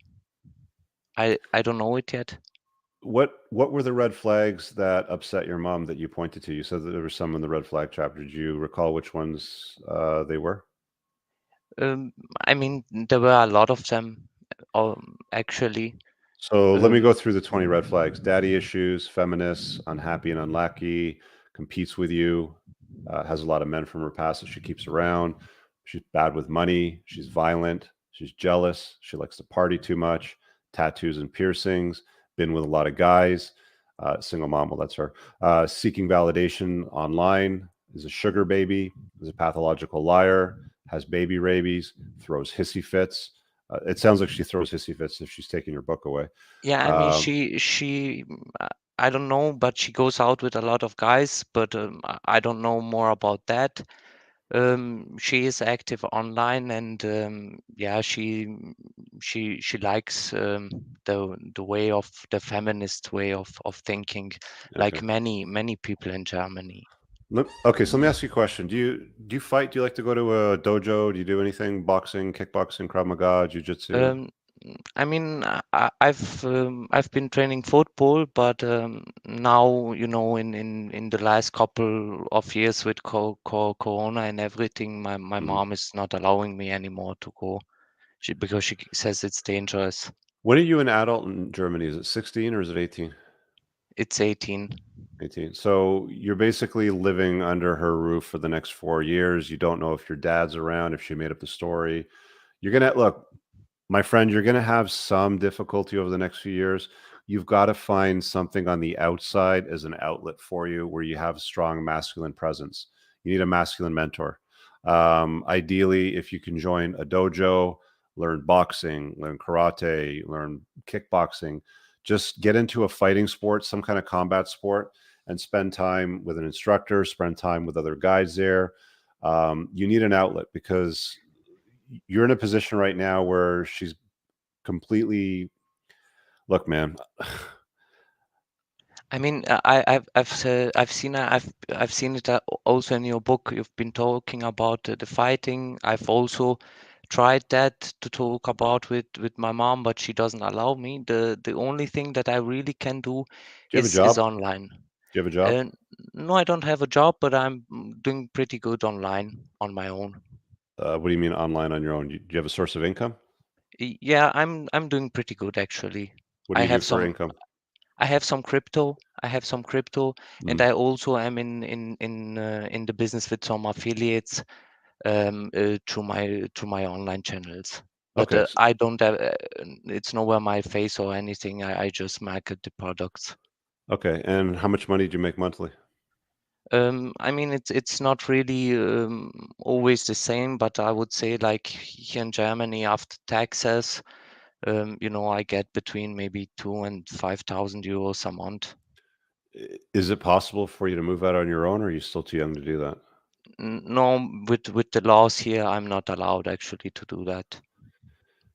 I don't know it yet. What were the red flags that upset your mom that you pointed to? You said that there were some in the red flag chapter. Did you recall which ones they were? There were a lot of them, actually. So let me go through the 20 red flags. Daddy issues, feminists, unhappy and unlucky, competes with you, has a lot of men from her past that she keeps around. She's bad with money. She's violent. She's jealous. She likes to party too much. Tattoos and piercings. Been with a lot of guys. Single mom, well, that's her. Seeking validation online. Is a sugar baby. Is a pathological liar. Has baby rabies. Throws hissy fits. It sounds like she throws hissy fits if she's taking your book away. Yeah, she I don't know, but she goes out with a lot of guys, but I don't know more about that. She is active online, and she likes the way of the feminist way of thinking, like many people in Germany. Okay, so let me ask you a question. Do you fight? Do you like to go to a dojo? Do you do anything? Boxing, kickboxing, Krav Maga, jiu-jitsu? I've been training football, but now in the last couple of years with Corona and everything, my mom is not allowing me anymore to go because she says it's dangerous. When are you an adult in Germany? Is it 16 or is it 18? It's 18. 18. So you're basically living under her roof for the next 4 years. You don't know if your dad's around, if she made up the story. You're gonna look. My friend, you're going to have some difficulty over the next few years. You've got to find something on the outside as an outlet for you where you have strong masculine presence. You need a masculine mentor. Ideally, if you can join a dojo, learn boxing, learn karate, learn kickboxing, just get into a fighting sport, some kind of combat sport, and spend time with an instructor, spend time with other guys there. You need an outlet because you're in a position right now where she's completely look, man. I've seen it also in your book. You've been talking about the fighting. I've also tried that to talk about with my mom, but she doesn't allow me. The only thing that I really can do Do you have a is job? online. Do you have a job? No, I don't have a job, but I'm doing pretty good online on my own. What do you mean online on your own? Do you have a source of income? Yeah, I'm doing pretty good actually. What do I you do have for some income? I have some crypto. I have some crypto, and Mm. I also am in the business with some affiliates to my online channels. But Okay. I don't have it's nowhere my face or anything. I just market the products. Okay. And how much money do you make monthly? I mean, it's not really always the same, but I would say like here in Germany after taxes, I get between maybe 2,000 and 5,000 euros a month. Is it possible for you to move out on your own, or are you still too young to do that? No, with the laws here, I'm not allowed actually to do that.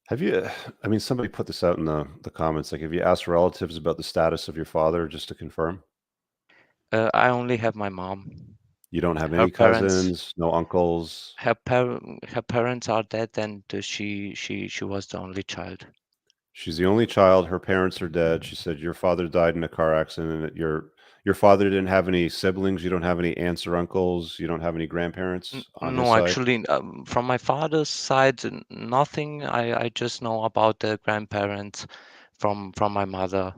Have you, I mean, somebody put this out in the comments, like, have you asked relatives about the status of your father just to confirm? I only have my mom. You don't have Her any parents, cousins, no uncles? her parents are dead, and she was the only child. She's the only child. Her parents are dead. She said your father died in a car accident. And your father didn't have any siblings. You don't have any aunts or uncles. You don't have any grandparents on his No, side. actually, from my father's side, nothing. I just know about the grandparents from my mother.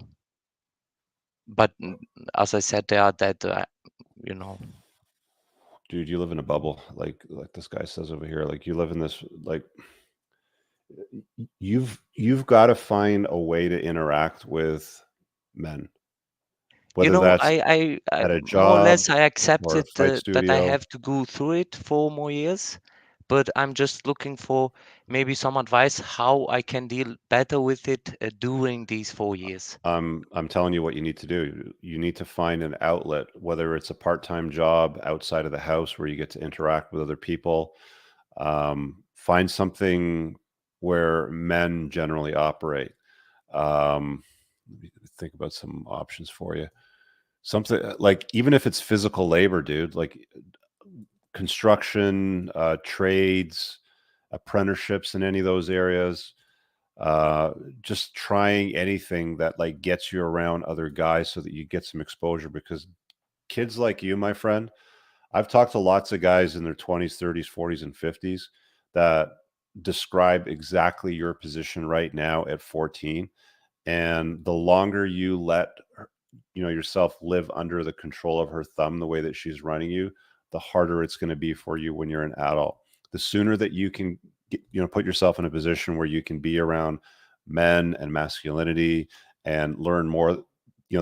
But as I said, they are dead. You know. Dude, you live in a bubble, like this guy says over here. Like you live in this, like you've got to find a way to interact with men, You whether know, that's I at a more or job less I or a accepted fight that I studio. have to go through it 4 more years, but I'm just looking for maybe some advice how I can deal better with it during these 4 years. I'm telling you what you need to do. You need to find an outlet, whether it's a part-time job outside of the house where you get to interact with other people. Find something where men generally operate. Let me think about some options for you. Something like even if it's physical labor, dude, like construction, trades, apprenticeships in any of those areas. uh just trying anything that like gets you around other guys so that you get some exposure, because kids like you, my friend, I've talked to lots of guys in their 20s, 30s, 40s, and 50s that describe exactly your position right now at 14. And the longer you let yourself live under the control of her thumb the way that she's running you, the harder it's going to be for you when you're an adult. The sooner that you can put yourself in a position where you can be around men and masculinity and learn more, that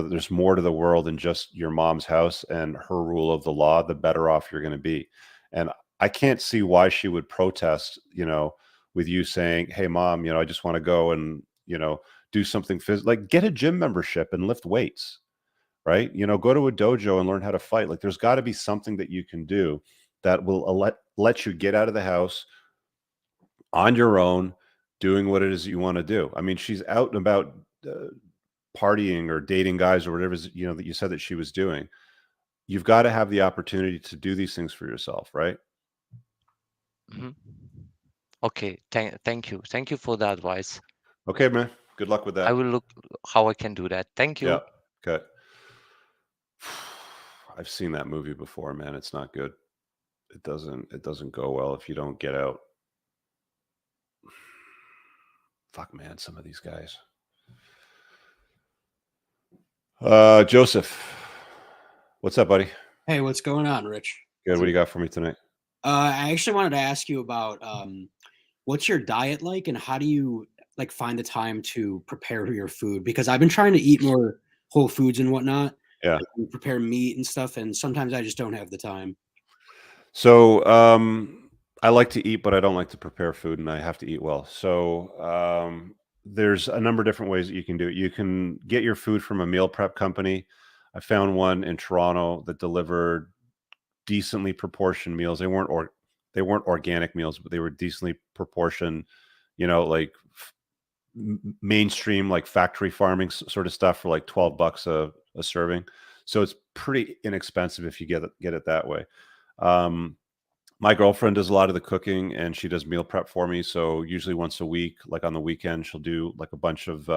there's more to the world than just your mom's house and her rule of the law, the better off you're going to be. And I can't see why she would protest, with you saying, hey mom, I just want to go and do something physical, like get a gym membership and lift weights, right? Go to a dojo and learn how to fight. Like there's got to be something that you can do that will let you get out of the house on your own, doing what it is you want to do. I mean, she's out and about partying or dating guys or whatever that you said that she was doing. You've got to have the opportunity to do these things for yourself, right? Mhm. Okay, thank you for the advice. Okay, man. Good luck with I that. will look how I can do that. Thank Yeah. you. Okay. I've seen that movie before, man. It's not good. It doesn't go well if you don't get out. Fuck, man, some of these guys. Joseph, what's up, buddy? Hey, what's going on, Rich? Good. What do you got for me tonight? I actually wanted to ask you about what's your diet like, and how do you like find the time to prepare your food? Because I've been trying to eat more whole foods and whatnot, Yeah. and prepare meat and stuff, and sometimes I just don't have the time. So, I like to eat, but I don't like to prepare food, and I have to eat well. So, there's a number of different ways that you can do it. You can get your food from a meal prep company. I found one in Toronto that delivered decently proportioned meals. They weren't organic meals, but they were decently proportioned, like mainstream, like factory farming sort of stuff for like $12 a serving. So it's pretty inexpensive if you get it that way. My girlfriend does a lot of the cooking and she does meal prep for me. So usually once a week, like on the weekend, she'll do like a bunch of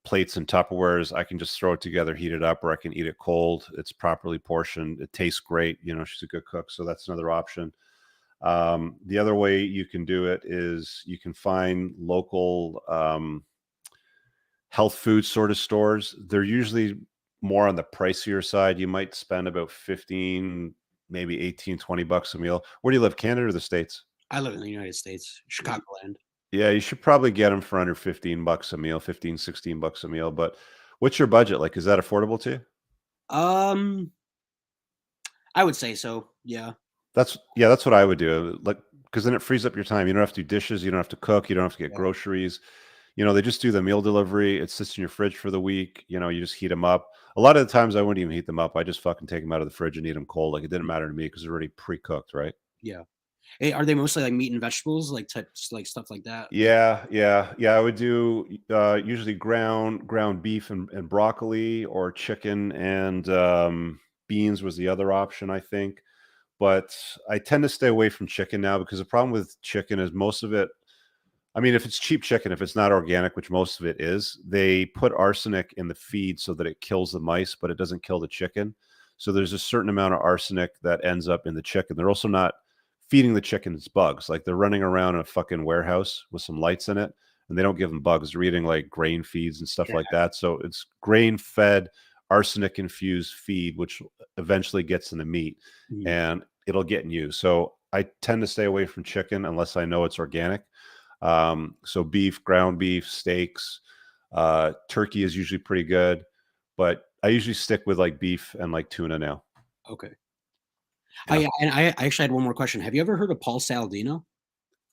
plates and Tupperwares. I can just throw it together, heat it up, or I can eat it cold. It's properly portioned. It tastes great. You know, she's a good cook, so that's another option. The other way you can do it is you can find local health food sort of stores. They're usually more on the pricier side. You might spend about 15, maybe 18, $20 a meal. Where do you live, Canada or the States? I live in the United States, Chicagoland. Yeah, you should probably get them for under $15 a meal, 15, $16 a meal. But what's your budget like? Is that affordable to you? I would say so. Yeah. That's what I would do. Like, because then it frees up your time. You don't have to do dishes. You don't have to cook. You don't have to get groceries. You know, they just do the meal delivery. It sits in your fridge for the week. You know, you just heat them up. A lot of the times I wouldn't even heat them up. I just fucking take them out of the fridge and eat them cold. Like, it didn't matter to me because they're already pre-cooked, right? Yeah. Hey, are they mostly like meat and vegetables, like types, like stuff like that? Yeah. I would do usually ground beef and broccoli, or chicken and beans was the other option, I think. But I tend to stay away from chicken now because the problem with chicken is most of it, I mean, if it's cheap chicken, if it's not organic, which most of it is, they put arsenic in the feed so that it kills the mice, but it doesn't kill the chicken. So there's a certain amount of arsenic that ends up in the chicken. They're also not feeding the chickens bugs. Like, they're running around in a fucking warehouse with some lights in it, and they don't give them bugs. They're eating like grain feeds and stuff like that. So it's grain fed, arsenic infused feed, which eventually gets in the meat and it'll get in you. So I tend to stay away from chicken unless I know it's organic. So beef, ground beef, steaks, turkey is usually pretty good, but I usually stick with like beef and like tuna now. Okay. Yeah. I actually had one more question. Have you ever heard of Paul Saladino?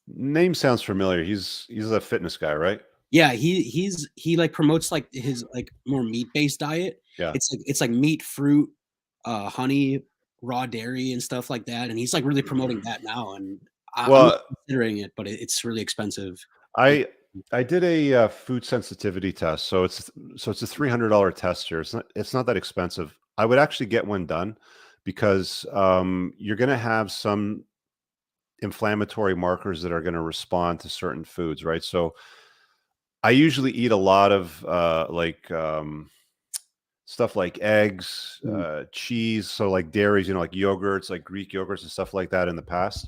Name sounds familiar. He's a fitness guy, right? Yeah, he like promotes like his like more meat-based diet. Yeah. It's like meat, fruit, honey, raw dairy and stuff like that. And he's like really promoting that now. And I'm Well, considering it, but it's really expensive. I did a food sensitivity test. So it's a $300 test here. It's not that expensive. I would actually get one done because you're going to have some inflammatory markers that are going to respond to certain foods, right? So I usually eat a lot of stuff like eggs, cheese, so like dairies, like yogurts, like Greek yogurts and stuff like that in the past.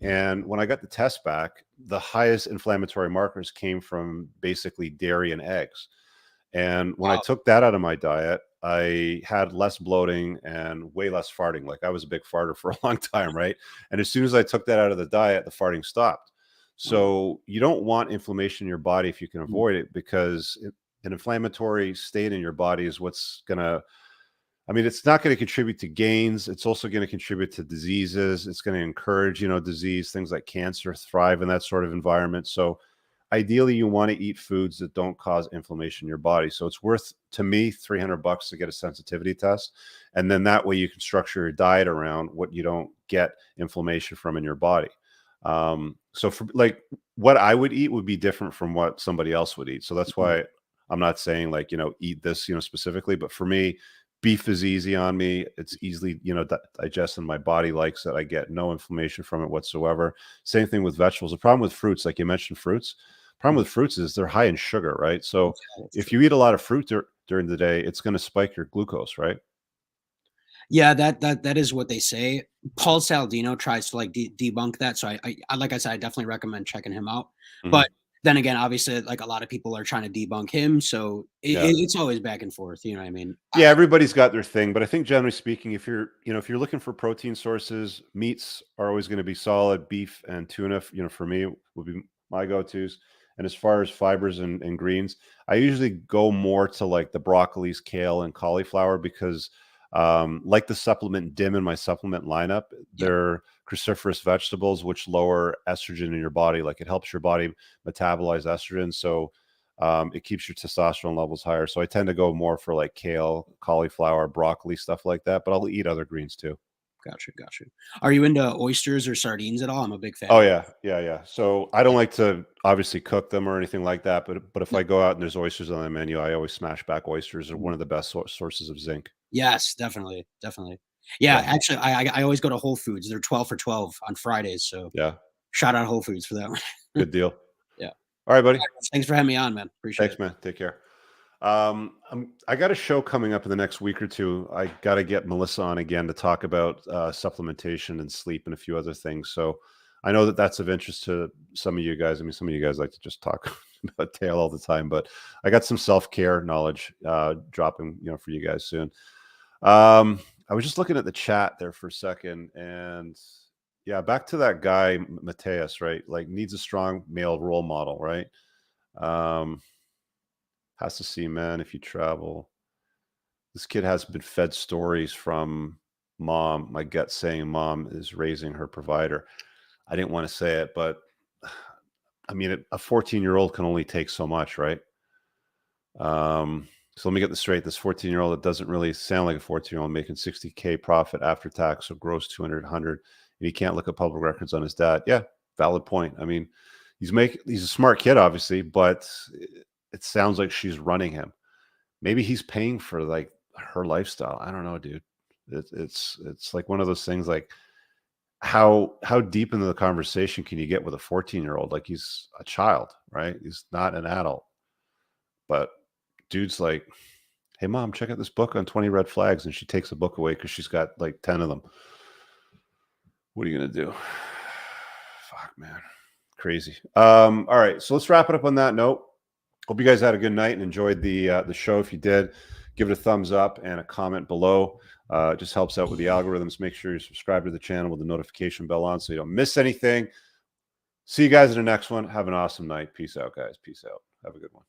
And when I got the test back, the highest inflammatory markers came from basically dairy and eggs. And when I took that out of my diet, I had less bloating and way less farting. Like, I was a big farter for a long time, right? And as soon as I took that out of the diet, the farting stopped. So you don't want inflammation in your body if you can avoid it, because an inflammatory state in your body is what's going to, I mean, it's not going to contribute to gains. It's also going to contribute to diseases. It's going to encourage, disease, things like cancer thrive in that sort of environment. So ideally, you want to eat foods that don't cause inflammation in your body. So it's worth, to me, $300 to get a sensitivity test. And then that way you can structure your diet around what you don't get inflammation from in your body. So for like, what I would eat would be different from what somebody else would eat. So that's why I'm not saying like, eat this, specifically, but for me, beef is easy on me. It's easily, digested. My body likes it. I get no inflammation from it whatsoever. Same thing with vegetables. The problem with fruits, like you mentioned, problem with fruits is they're high in sugar, right? So if you eat a lot of fruit during the day, it's going to spike your glucose, right? Yeah, that is what they say. Paul Saladino tries to like debunk that. So I like I said, I definitely recommend checking him out. But then again, obviously, like a lot of people are trying to debunk him, so it's always back and forth. You know what I mean? Yeah, everybody's got their thing, but I think generally speaking, if you're looking for protein sources, meats are always going to be solid. Beef and tuna, for me, would be my go-tos. And as far as fibers and greens, I usually go more to like the broccolis, kale, and cauliflower because, like the supplement DIM in my supplement lineup, they're cruciferous vegetables which lower estrogen in your body. Like, it helps your body metabolize estrogen, so it keeps your testosterone levels higher. So I tend to go more for like kale, cauliflower, broccoli, stuff like that. But I'll eat other greens too. Gotcha. Are you into oysters or sardines at all? I'm a big fan. Oh yeah. So I don't like to obviously cook them or anything like that. But if I go out and there's oysters on the menu, I always smash back oysters. Are one of the best sources of zinc. Yes, definitely. Yeah, actually, I always go to Whole Foods. They're 12 for 12 on Fridays. So yeah, shout out Whole Foods for that one. Good deal. Yeah. All right, buddy. Thanks for having me on, man. Appreciate it. Thanks, man. Take care. I got a show coming up in the next week or two. I got to get Melissa on again to talk about supplementation and sleep and a few other things. So I know that that's of interest to some of you guys. I mean, some of you guys like to just talk about tail all the time, but I got some self-care knowledge dropping, for you guys soon. I was just looking at the chat there for a second, and yeah, back to that guy, Mateus, right? Like, needs a strong male role model, right? Has to see, man, if you travel. This kid has been fed stories from mom. My gut saying mom is raising her provider. I didn't want to say it, but I mean, a 14-year-old can only take so much, right? So let me get this straight. This 14-year-old, it doesn't really sound like a 14-year-old making 60K profit after tax, so gross 200, 100, and he can't look at public records on his dad. Yeah, valid point. I mean, he's a smart kid, obviously, but it sounds like she's running him. Maybe he's paying for like her lifestyle. I don't know, dude. It's like one of those things. Like, how deep into the conversation can you get with a 14-year-old? Like, he's a child, right? He's not an adult. But dude's like, hey, mom, check out this book on 20 red flags. And she takes the book away because she's got like 10 of them. What are you going to do? Fuck, man. Crazy. All right. So let's wrap it up on that note. Hope you guys had a good night and enjoyed the show. If you did, give it a thumbs up and a comment below. It just helps out with the algorithms. Make sure you subscribe to the channel with the notification bell on so you don't miss anything. See you guys in the next one. Have an awesome night. Peace out, guys. Peace out. Have a good one.